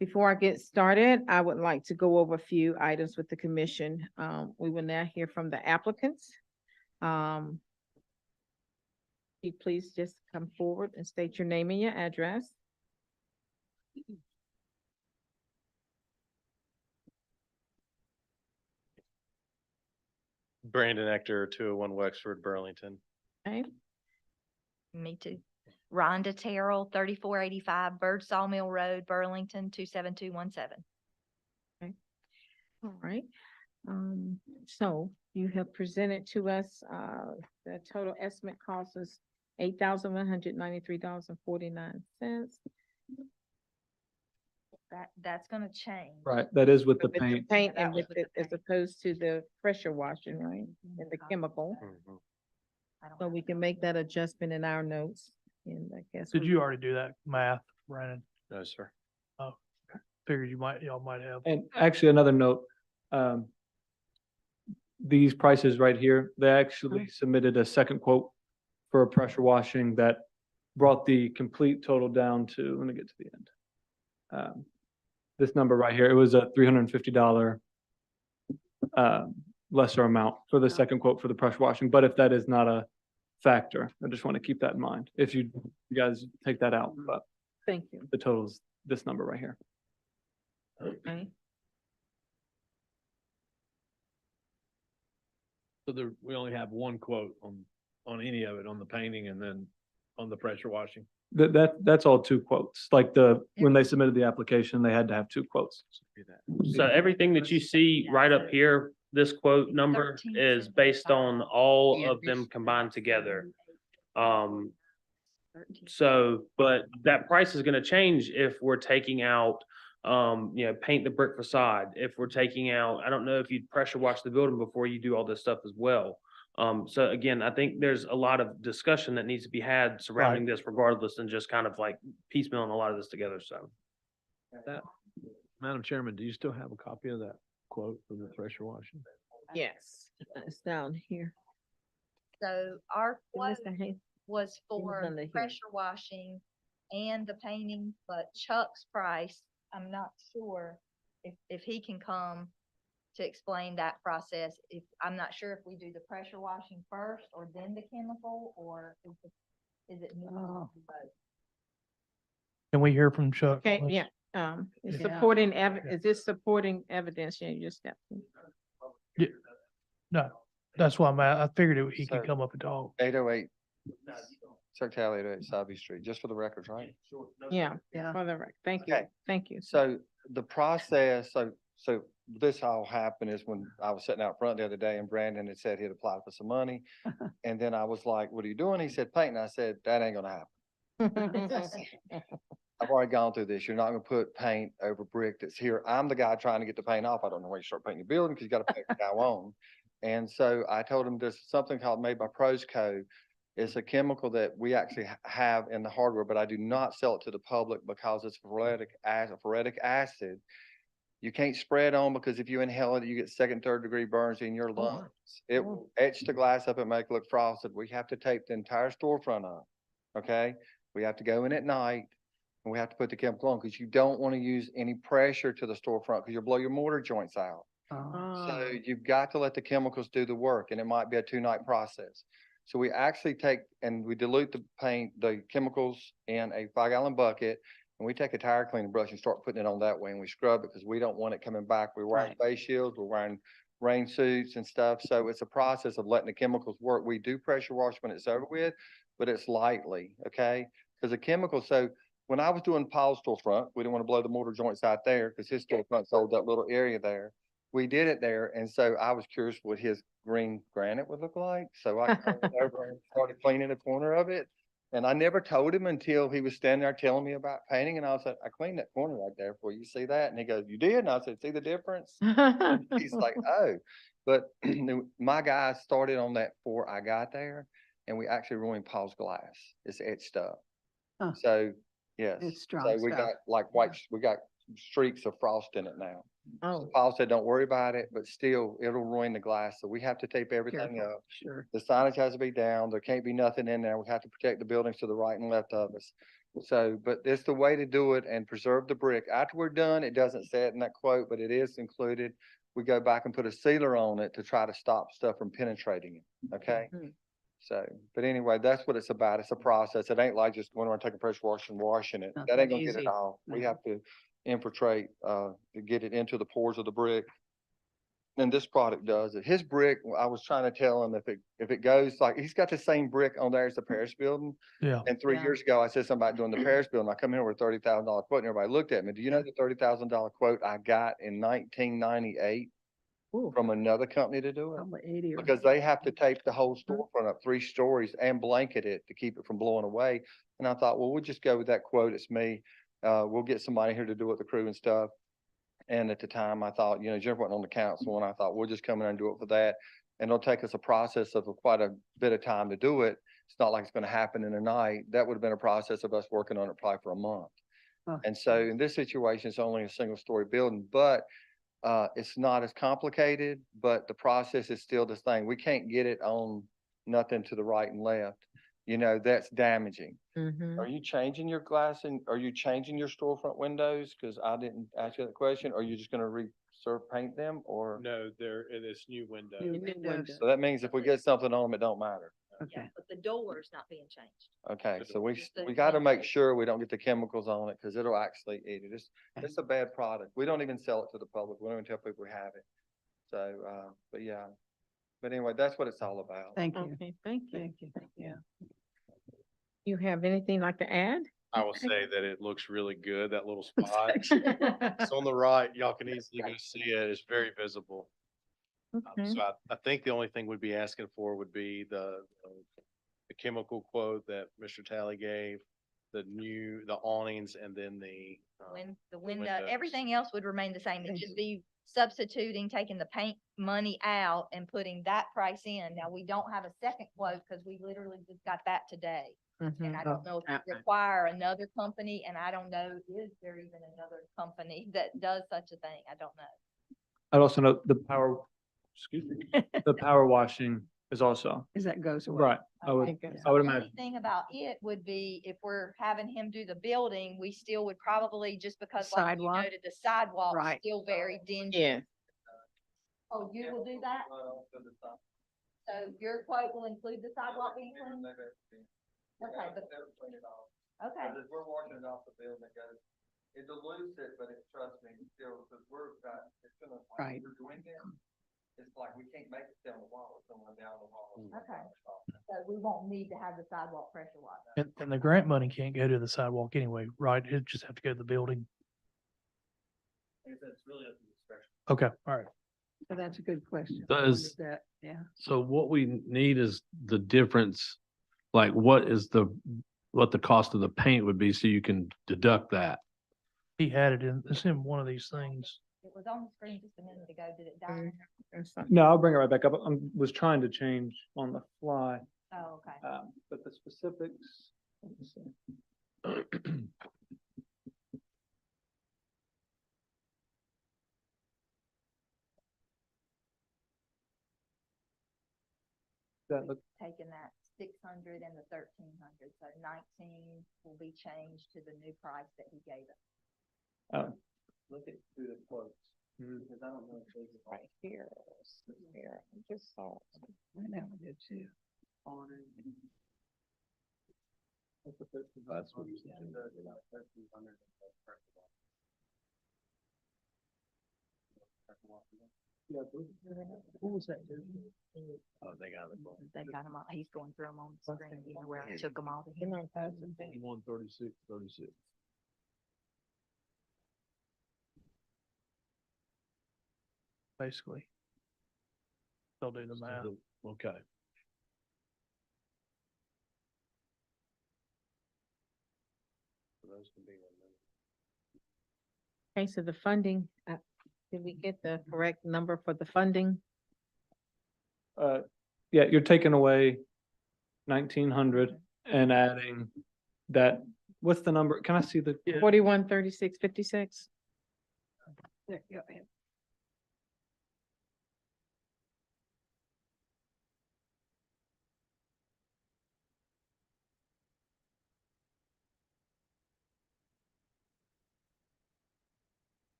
Before I get started, I would like to go over a few items with the commission. We will now hear from the applicants. You please just come forward and state your name and your address. Brandon Ector, 201 Wexford, Burlington. Okay, Me too. Rhonda Terrell, 3485 Bird Sawmill Road, Burlington, 27217. all right. So you have presented to us, the total estimate cost is $8,193.49. That's gonna change. Right, that is with the With the paint. paint That and was with with it, the as paint. opposed to the pressure washing, right, and the chemical. I don't So have we can make that adjustment in our notes, and I guess. Did we- you already do that math, Brandon? No, sir. Figured y'all might have. And actually, another note, these prices right here, they actually submitted a second quote for a pressure washing that brought the complete total down to, let me get to the end. This number right here, it was a $350 lesser amount for the second quote for the pressure washing, but if that is not a factor, I just want to keep that in mind. If you guys take that out, but Thank you. the total is this number right here. Okay. So there, we only have one quote on any of it, on the painting and then on the pressure washing. That's all two quotes. Like when they submitted the application, they had to have two quotes. So everything that you see right up here, this quote number is based on all of them combined together. So, but that price is gonna change if we're taking out, paint the brick facade. If we're taking out, I don't know if you'd pressure wash the building before you do all this stuff as well. So again, I think there's a lot of discussion that needs to be had surrounding this regardless and just kind of like piecemealing a lot of this together, so. Madam Chairman, do you still have a copy of that quote for the pressure washing? Yes, it's down here. So our quote Mr. Hay- was for under here. pressure washing and the painting, but Chuck's price, I'm not sure if he can come to explain that process. If, I'm not sure if we do the pressure washing first or then the chemical, or is it? Oh. Can we hear from Chuck? Okay, on this? yeah, it's Yeah. supporting is this supporting evidence? Yeah, you just got. No, that's why I figured he could So- come up and talk. 808, Secretary 808 Southie Street, just for the records, right? Yeah, Yeah. for the record. Thank you, Okay. thank you. So the process, so this all happened is when I was sitting out front the other day and Brandon had said he'd applied for some money. And then I was like, what are you doing? He said painting. I said, that ain't gonna happen. I've already gone through this. You're not gonna put paint over brick that's here. I'm the guy trying to get the paint off. I don't know where you start painting your building because you gotta paint it now on. And so I told him there's something called Made by Pros Code. It's a chemical that we actually have in the hardware, but I do not sell it to the public because it's ferritic acid. You can't spray it on because if you inhale it, you get second, third degree burns in your lungs. It will etch the glass up and make it look frosted. We have to tape the entire storefront up. Okay? We have to go in at night and we have to put the chemical on because you don't want to use any pressure to the storefront because you'll blow your mortar joints out. So you've got to let the chemicals do the work, and it might be a 2-night process. So we actually take and we dilute the paint, the chemicals in a 5-gallon bucket, and we take a tire cleaning brush and start putting it on that way, and we scrub it because we don't want it coming back. We're wearing face shields, we're wearing rain suits and stuff. So it's a process of letting the chemicals work. We do pressure wash when it's over with, but it's lightly, okay? Because the chemicals, so when I was doing Paul's storefront, we didn't want to blow the mortar joints out there because his storefront sold that little area there. We did it there, and so I was curious what his green granite would look like. So I went over and started cleaning a corner of it. And I never told him until he was standing there telling me about painting. And I was like, I cleaned that corner right there for you. You see that? And he goes, you did? And I said, see the difference? And he's like, oh, but my guys started on that before I got there, and we actually ruined Paul's glass. It's etched up. Huh. So, yes. It's strong So we stuff. got like white, we got streaks of frost in it now. Oh, Paul said, don't worry about it, but still it'll ruin the glass. So we have to tape everything Careful. up. sure. The signage has to be down. There can't be nothing in there. We have to protect the buildings to the right and left of us. So, but it's the way to do it and preserve the brick. After we're done, it doesn't say it in that quote, but it is included. We go back and put a sealer on it to try to stop stuff from penetrating it. Okay? Mhm. So, but anyway, that's what it's about. It's a process. It ain't like just going around taking pressure wash and washing it. That ain't gonna get it Easy. all. We No. have to infiltrate, to get it into the pores of the brick. And this product does it. His brick, I was trying to tell him if it goes like, he's got the same brick on there as the Paris building. Yeah. And 3 Yeah. years ago, I said something about doing the Paris building. I come in with a $30,000 quote and everybody looked at me. Do you know the $30,000 quote I got in 1998 Ooh, from another company to do it? probably 80 or. Because they have to tape the whole storefront up 3 stories and blanket it to keep it from blowing away. And I thought, well, we'll just go with that quote. It's me. We'll get somebody here to do it, the crew and stuff. And at the time I thought, Jennifer wasn't on the council, and I thought we'll just come in and do it for that. and it'll take us a process of quite a bit of time to do it. It's not like it's gonna happen in a night. That would have been a process of us working on it probably for a month. And so in this situation, it's only a single story building, but it's not as complicated, but the process is still the same. We can't get it on nothing to the right and left. You know, that's damaging. Mhm. Are you changing your glass and are you changing your storefront windows? Cause I didn't ask you that question. Are you just gonna paint them or? No, they're in this new window. So that means if we get something on them, it don't matter. Yeah, but the door's not being changed. Okay, so Just the we gotta make windows. sure we don't get the chemicals on it, cause it'll actually eat it. It's a bad product. We don't even sell it to the public. We don't even tell people we have it. So, but yeah. But anyway, that's what it's all about. Thank you. Okay, thank you. Thank you. Yeah. You have anything like to add? I will say that it looks really good, that little spot. It's on the right. Y'all can easily go see it. It's very visible. Okay. So I think the only thing we'd be asking for would be the chemical quote that Mr. Talley gave, the awnings, and then the The window, windows. everything else would remain the same. It'd just be substituting, taking the paint money out and putting that price in. Now, we don't have a second quote because we literally just got that today. And Mhm. I don't know if you require another company, and I don't know, is there even another company that does such a thing? I don't know. I'd also note the power, excuse me, the power washing is also, As that goes away. right, I would, Okay. I would The only imagine. thing about it would be if we're having him do the building, we still would probably, just because like you Sidewalk. noted, the sidewalk Right. still very dingy. Yeah, Oh, you will do that? So your quote will include the sidewalk being cleaned? Okay, but, okay, As we're washing it off the building, it dilutes it, but it, trust me, still, because it's gonna, Right. we're doing it. It's like, we can't make it down the wall, it's someone down the wall. okay. So we won't need to have the sidewalk pressure washed. And the grant money can't go to the sidewalk anyway, right? It just have to go to the building. Okay, all right. So that's a good question. Does- That, yeah. So what we need is the difference, like what the cost of the paint would be, so you can deduct that. He had it it's in one of these things. It was on the screen just a minute ago. Did it die? that's fine. No, I'll bring it right back up. Was trying to change on the fly, Oh, okay. but the specifics, let me see. That look, Taking that 600 and the 1,300, so 19 will be changed to the new price that he gave us. look at through the quotes. Because I don't know if those are. Right here, here, I just saw. I know, I did too. That's what you What was that? Oh, they got it. They got him, he's going through them on the screen, you know, where I took them all to him. 136.36. Basically. They'll do the math. Okay. Okay, so the funding, did we get the correct number for the funding? Yeah, you're taking away 1,900 and adding that, what's the number? Can I see the? 413656. There, yeah, yeah.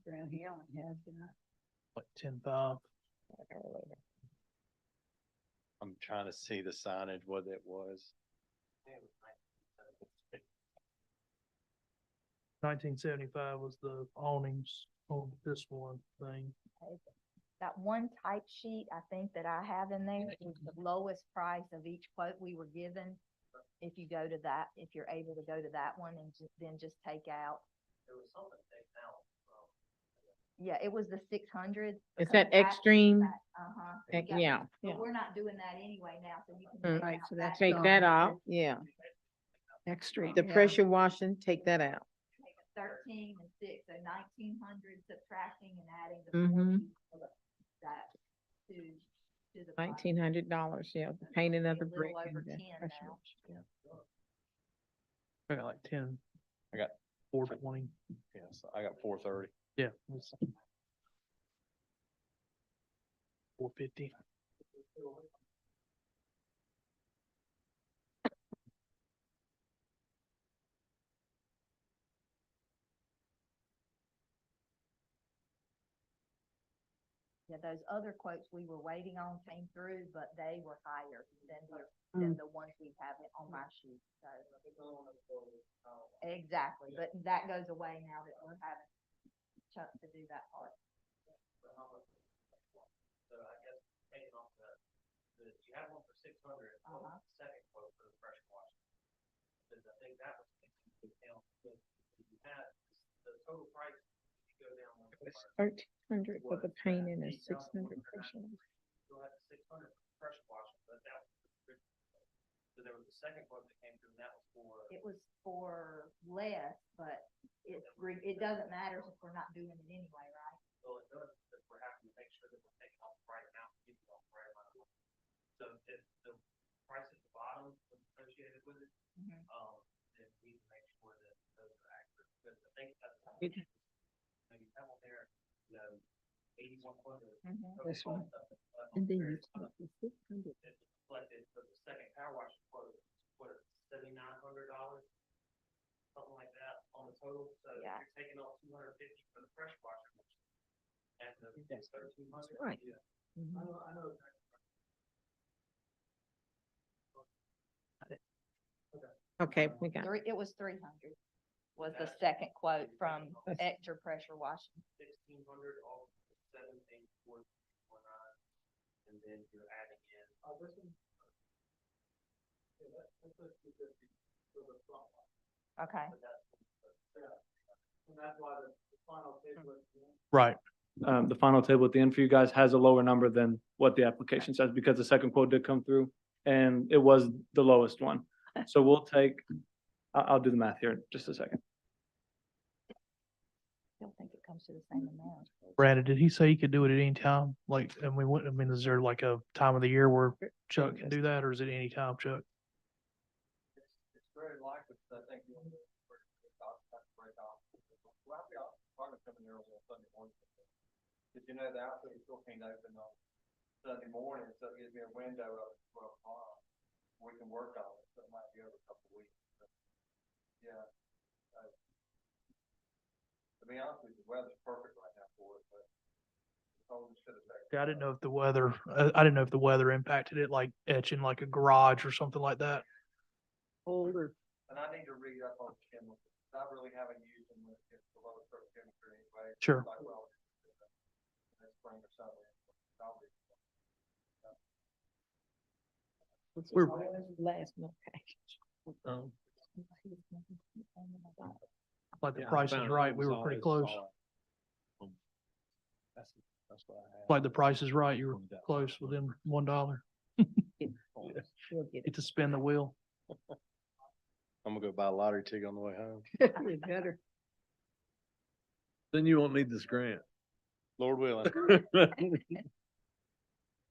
Brown Hill has that. Like 10-5. I'm trying to see the signage, what it was. 1975 was the awnings on this one thing. That one type sheet, I think that I have in there is the lowest price of each quote we were given. If you go to that, if you're able to go to that one and then just take out. There was something taken out. Yeah, it was the 600. Is that extreme? Uh-huh. Yeah, But we're not doing that anyway now, so you can. Mm. take Right, out so that's take gone. that out, yeah. Extreme. The yeah. pressure washing, take that out. Take a 13 and 6, so 1,900 subtracting and adding the Mhm. 40. That to the. price. $1,900, yeah, the painting of the A little brick. over and the 10 pressure now. wash, yeah. I got like 10. I got 420. Yes, I got 430. Yeah. 450. Yeah, those other quotes we were waiting on came through, but they were higher than the ones we have on my sheet, so. Exactly, but that goes away now that we're having Chuck to do that part. So I guess taking off you have one for 600, Uh-huh. second quote for the pressure wash. Because I think that was taken into account, but you had the total price, if you go down one. It's 1,300 for the painting and 600 pressure wash. Still had the 600 pressure washing, but that was. So there was a second quote that came through, and that was for. It was for less, but it doesn't matter if we're not doing it anyway, right? Well, it does, but we're having to make sure that we're taking off the right amount, keeping off the right amount. So if the price at the bottom was associated with it, Mhm. then we need to make sure that those are accurate, because I think that's. Maybe have on there, 8100. Mhm. This one. And then you take the 600. It's reflected for the second power wash quote, what, $7,900? Something like that on the total, so if Yeah. you're taking off 250 for the pressure washer, which. And the That's 1,300. right. Yeah. Mhm. I know. Okay, we got, It was 300 was the second quote from extra pressure washing. 1,600 off 7,849, and then you're adding in. Oh, this one. Okay. And that's why the final table. Right. The final table at the end for you guys has a lower number than what the application says, because the second quote did come through and it was the lowest one. So we'll take, I'll do the math here in just a second. I don't think it comes to the same amount. Brandon, did he say he could do it at any time? Like, and we wouldn't, I mean, is there like a time of the year where Chuck can do that, or is it any time, Chuck? It's very likely, because I think you'll break off. Well, I'll be coming here on Sunday morning. Did you know the outfit still can't open on Sunday morning, so it gives me a window of 12 o'clock. We can work on it, so it might be over a couple of weeks. But, yeah. To be honest with you, the weather's perfect right now for it, but the cold should affect. Yeah, I didn't know if the weather, I didn't know if the weather impacted it, like etching like a garage or something like that. Older. And I need to read up on chemicals. I really haven't used them with below a certain temperature anyway. Sure. Like, well, in the spring or summer. I'll read. We're- last month package. Like the Yeah, I price is found it right, we was were pretty always close. solid. That's what I have. Like the price is right, you were close within $1. We'll get Get to spin the wheel. I'm gonna go buy a lottery ticket on the way home. You better. Then you won't need this grant. Lord willing.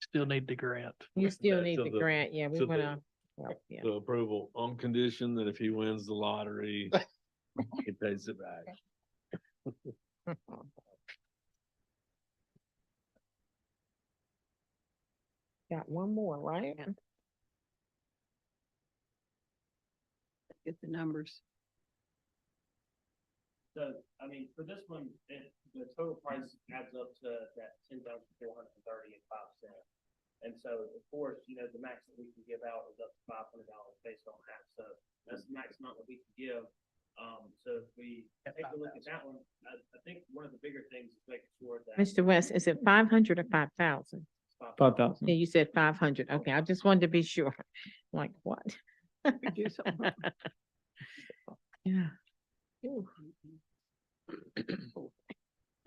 Still need the grant. You still Yeah, need so the the- grant, yeah, we so wanna, well, yeah. The approval on condition that if he wins the lottery, he pays it back. Got one more, right? Get the numbers. So, I mean, for this one, the total price adds up to that $10,430.05. And so, of course, the max that we can give out is up to $500 based on that. So that's the max amount that we can give. So if we take a look at that one, I think one of the bigger things is making sure that. Mr. West, is it 500 or 5,000? 5,000. Yeah, you said 500. Okay, I just wanted to be sure. Like what? Yeah.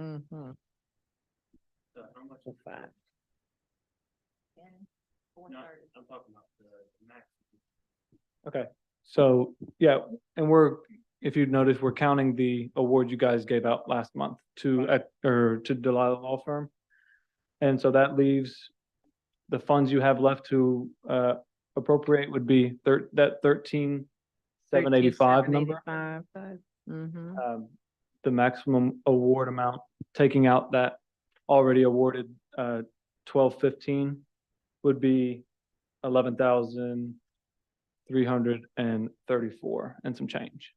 Mhm. So how much? Five. No, I'm talking about the max. Okay, so, yeah, and if you'd notice, we're counting the award you guys gave out last month to Delilah Law Firm. And so that leaves the funds you have left to appropriate would be that 13,785 number. 13,785. The maximum award amount, taking out that already awarded 1215 would be 11,334 and some change.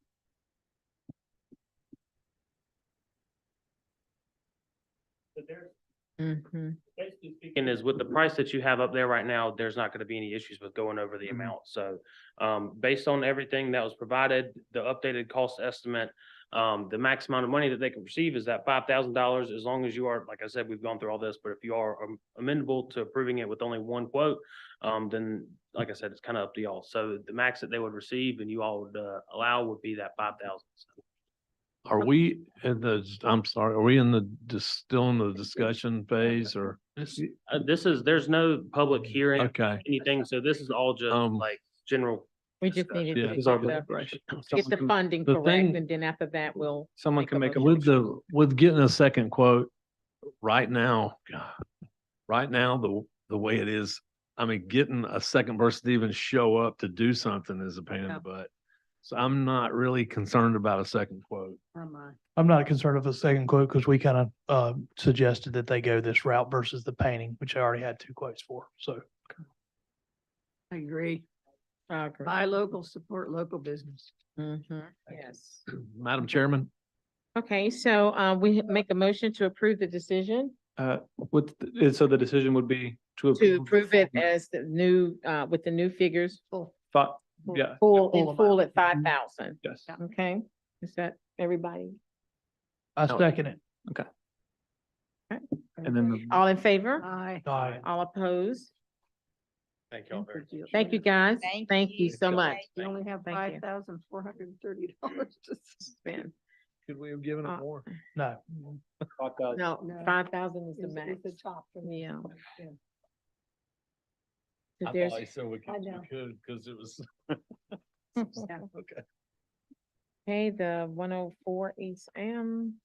So there's, Mhm. basically speaking, is with the price that you have up there right now, there's not gonna be any issues with going over the Mhm. amount. So, based on everything that was provided, the updated cost estimate, the max amount of money that they can receive is that $5,000, as long as you are, like I said, we've gone through all this, but if you are amendable to approving it with only one quote, then, like I said, it's kind of up to y'all. So the max that they would receive and you all would, allow would be that 5,000. Are we I'm sorry, are we still in the discussion phase or? There's no public hearing, Okay, anything, so this is all just Um, like general. We just discussion. needed Yeah. to It's all get the- deliberation. get Someone the can- funding the correct, thing- and then after that, we'll. Someone can make a motion. with getting a second quote right now, the way it is, I mean, getting a second person to even show up to do something is a pain in the butt. So I'm not really concerned about a second quote. I'm not concerned with the second quote because we kind of suggested that they go this route versus the painting, which I already had 2 quotes for. So I agree. I agree. Buy local, support local business. Mhm. Yes. Madam Chairman, Okay, so, we make a motion to approve the decision, So the decision would be to to approve. approve it as the new, with the new figures. Yeah, Full, Full in amount. full at 5,000. yes. Okay, is that everybody? I No. second it. And then All in favor? Aye. Aye. All opposed? Thank y'all very much. Thank you, guys. Thank Thank you you. so much. You only have Thank you. $5,430 to Spend. could we have given Uh, it more? No. No, No. 5,000 is the Is max. the top. Yeah. Yeah. So I there's, thought he said we I know. could, because it was. Yeah. Okay. okay, the 104 East M.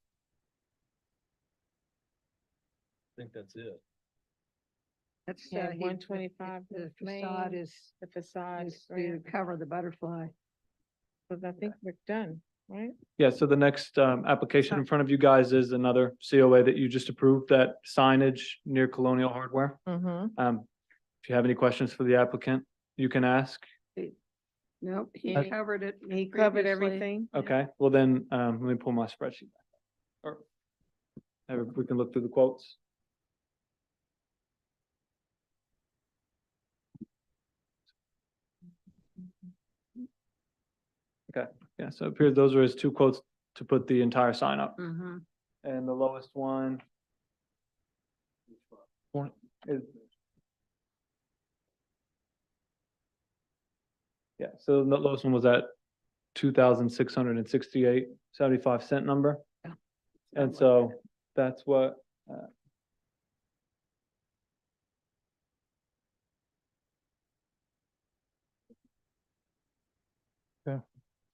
I think that's it. That's, Yeah, he- 125 The facade main, is, the facade. is to cover the butterfly. So I think we're done, right? Yeah, so the next application in front of you guys is another COA that you just approved, that signage near Colonial Hardware. Mm-hmm. If you have any questions for the applicant, you can ask. Nope, he Okay. covered it. He covered previously. everything. Okay, well then, let me pull my spreadsheet. Or we can look through the quotes. Okay, yeah, so it appears those are his 2 quotes to put the entire sign up. Mm-hmm. And the lowest one is. Yeah, so the lowest one was at 2,668.75 number. Yeah. And so that's what,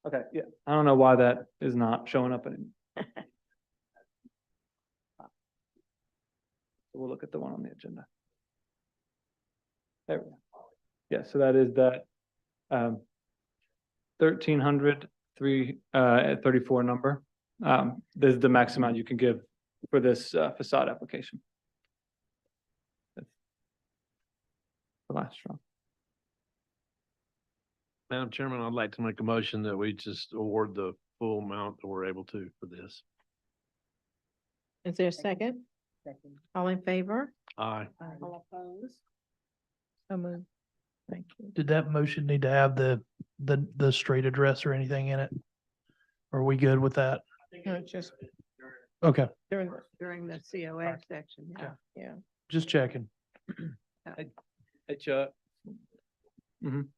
okay, yeah, I don't know why that is not showing up anymore. So we'll look at the one on the agenda. There we go. Yeah, so that is that 1,334 number. This is the max amount you can give for this facade application. That's the last one. Madam Chairman, I'd like to make a motion that we just award the full amount that we're able to for this. Is there a second? Second. All in favor? Aye. All opposed? So moved. Thank you. Did that motion need to have the street address or anything in it? Are we good with that? No, just Okay, during, During the COA section, yeah. yeah. just checking. Hey Chuck.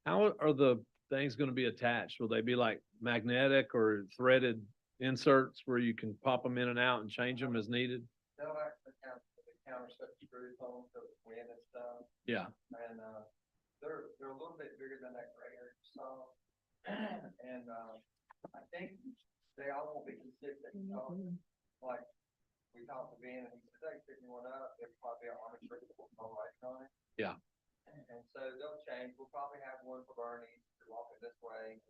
How are the things gonna be attached? Will they be like magnetic or threaded inserts where you can pop them in and out and change them as needed? They'll actually have the counter set screws on, so it's wind and stuff, Yeah. and, they're a little bit bigger than that gray area you saw. And, I think they all won't be consistent, like, we talked to Ben, and he said, they pick one up, there'll probably be an armature right on it. Yeah. And so they'll change, we'll probably have one for Bernie, to walk it this way,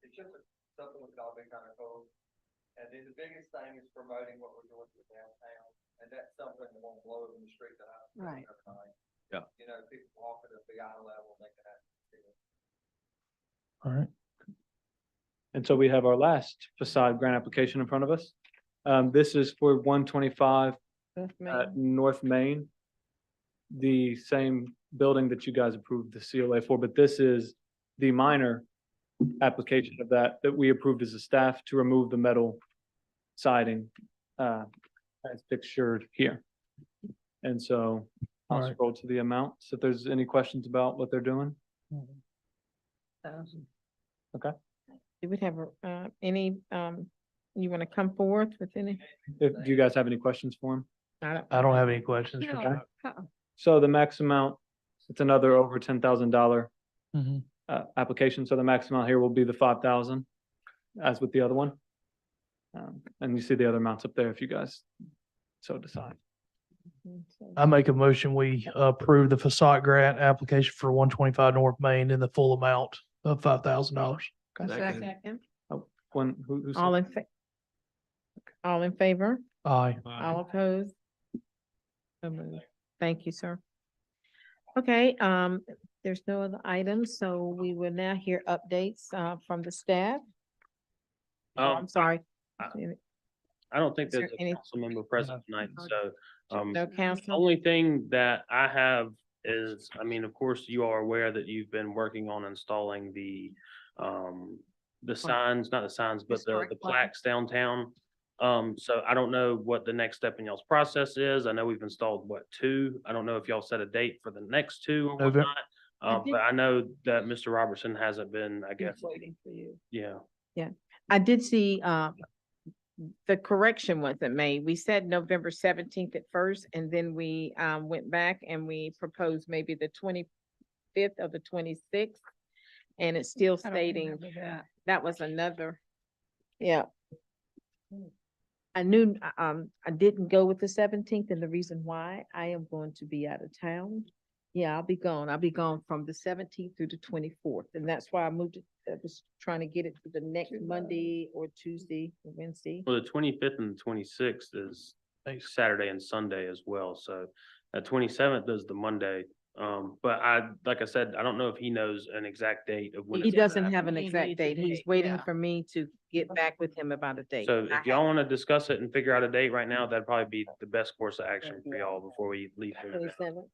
it's just something we could all be kind of cool. And then the biggest thing is promoting what we're doing with downtown, and that's something that won't blow up in the street that I. Right. Yeah. You know, people walking at the eye level, they can actually see it. All right. And so we have our last facade grant application in front of us. This is for 125 North Main. The same building that you guys approved the COA for, but this is the minor application of that we approved as a staff to remove the metal siding as pictured here. And so I'll Alright. scroll to the amounts if there's any questions about what they're doing. You would have, any, you want to come forth with any? Do you guys have any questions for him? I don't have any questions for No. Chuck. So the max amount, it's another over $10,000 Mhm. application, so the max amount here will be the 5,000, as with the other one. And you see the other amounts up there if you guys so decide. I make a motion, we approve the facade grant application for 125 North Main in the full amount of $5,000. A Second. second. Who All said- in all in favor? Aye. All opposed? So moved. Thank you, sir. Okay, there's no other items, so we will now hear updates, from the staff. Oh, I'm sorry. I don't think Is there there's a any- council member present tonight, so, No the council? only thing that I have is, I mean, of course, you are aware that you've been working on installing the signs, not the signs, but the Historic plaque. plaques downtown. So I don't know what the next step in y'all's process is. I know we've installed, what, 2? I don't know if y'all set a date for the next 2 or November. whatnot. But I know that Mr. Robertson hasn't been, I He's guess, waiting for you. yeah. I did see, the correction wasn't made. We said November 17th at first, and then we, went back and we proposed maybe the 25th or the 26th. And it's still I don't stating, remember that. that was another, yeah. I knew, I didn't go with the 17th, and the reason why, I am going to be out of town. Yeah, I'll be gone. I'll be gone from the 17th through the 24th, and that's why I moved it. I was trying to get it to the next Monday or Tuesday or Wednesday. Well, the 25th and the 26th is Thanks. Saturday and Sunday as well, so the 27th is the Monday. But like I said, I don't know if he knows an exact date of when. He it's gonna doesn't have happen. an He exact needs a date. He's date, waiting yeah. for me to get back with him about a date. So I if y'all want to discuss it and figure out a date right now, that'd probably be the best course of action for y'all before we leave. here today. 27th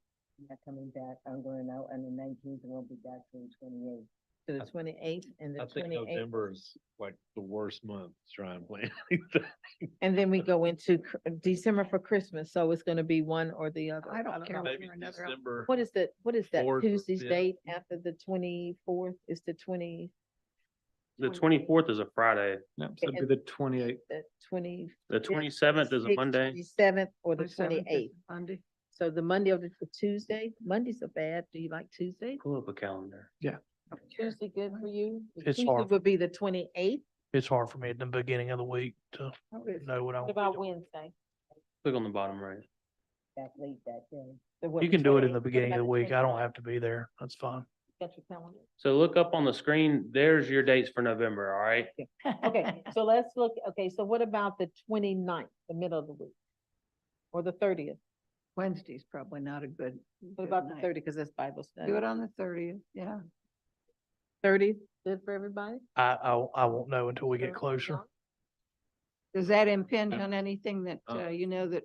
Not coming back, I'm going out on the 19th and we'll be back on the 28th. to the 28th and the I think 28th. November is like the worst month to try and plan. And then we go into December for Christmas, so it's gonna be one or the other. I don't care know. what Maybe you're another. December. What is that Fourth or Tuesday's fifth. date after the 24th? Is the 20, The 24th is a Friday. No, so it'd be the 28th. the 20? The 27th is a Monday. 27th or the 27th is 28th. Monday. So the Monday or the Tuesday? Mondays are bad. Do you like Tuesday? Pull up a calendar. Tuesday good for you? It's Tuesday hard. would be the 28th. It's hard for me at the beginning of the week to know what I What want. about Wednesday? Click on the bottom right. Back late that day. The You can do it in the 28th? beginning of the What week. about I don't 29th? have to be there. That's fine. Got your calendar? So look up on the screen. There's your dates for November, all right? Okay, so let's look, okay, so what about the 29th, the middle of the week? Or the 30th? Wednesday's probably not a good. What about the 30th, because that's Bible study? Do it on the 30th, yeah. 30th, good for everybody? I won't know until we get closer. Does that impinge Yeah. on anything that, Uh, you know, that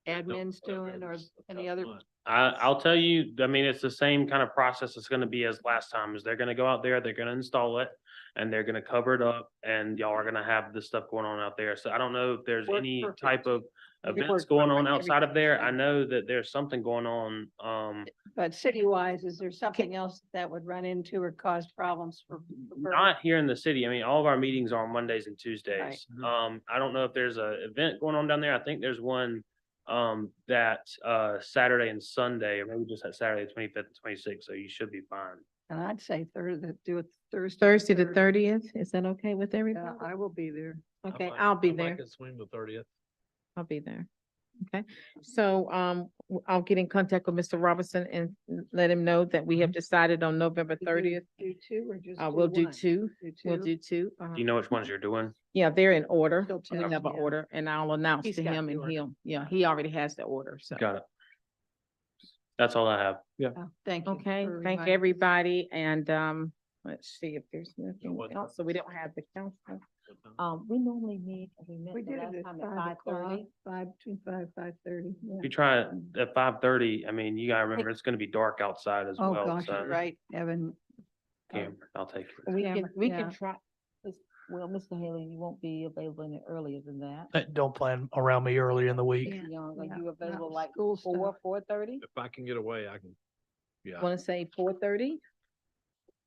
admin's doing or any other? I'll tell you, I mean, it's the same kind of process it's gonna be as last time, is they're gonna go out there, they're gonna install it, and they're gonna cover it up, and y'all are gonna have this stuff going on out there. So I don't know if there's Work any perfect. type of It events worked going on perfect. outside of there. I Everything's know that there's something going on, But city-wise, is there something else that would run into or cause problems for? not here in the city. I mean, all of our meetings are on Mondays and Tuesdays. Mhm. I don't know if there's a event going on down there. I think there's one that Saturday and Sunday, or maybe just that Saturday, 25th and 26th, so you should be fine. And I'd say Thursday, do it Thursday. Thursday the 30th. 30th, is that okay with Yeah, everybody? I will be there. Okay, I'll be I there. can swing the 30th. I'll be there. Okay, so, I'll get in contact with Mr. Robinson and let him know that we have decided on November Do 30th. two or just? We'll do one? two. Do We'll two? do two. Do you know which ones you're doing? Yeah, they're in order. He'll We tell have an me, yeah. order and I'll announce He's to got him the and order. he already has the order, so. Got it. That's all I have. Oh, Thank you. Okay, for thank reminding- everybody and, let's see if there's nothing what else. So we don't have the council. We normally meet, we met We the did last it at time at 5:30. 5:30. Between 5:30. If you try it at 5:30, I mean, you gotta remember, it's gonna be dark outside as Oh, well, gosh, you're so. right, Evan. Cameron, I'll take it. We Camera, can, we yeah. can try, well, Mr. Haley, you won't be available any earlier than that. Don't plan around me earlier in the week. Yeah. Young, Yeah, are you not available like school 4:30? If I can get away, I can, yeah. Want to say 4:30?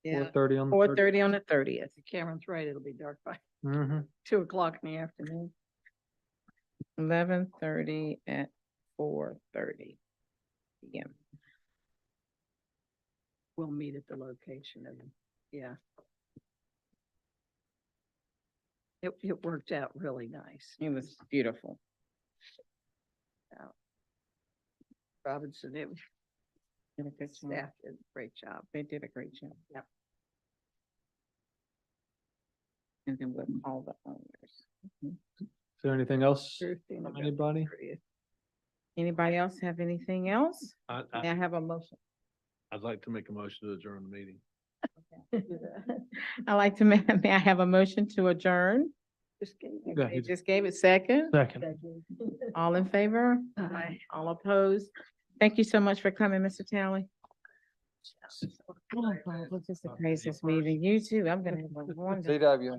Yeah, 4:30 on the 4:30 on the 30th. Cameron's right, it'll be dark by Mhm. 2 o'clock in the afternoon. 11:30 at 4:30 PM. We'll meet at the location and, yeah. It worked out really nice. It was beautiful. Robinson, it was, Did a good job. staff did a great job. They did a great job. Yep. And then we'll call the owners. Mhm. Is there anything else Thursday, from November anybody? 30th. Anybody else have anything else? May I I, have a motion? I'd like to make a motion to adjourn the meeting. I like to, may I have a motion to adjourn? Just gave Go you- You ahead. just gave it second. Second. All in favor? Aye. All opposed? Thank you so much for coming, Mr. Talley. Oh, God, this is the craziest meeting. You too. I'm gonna have a wonderful. CW.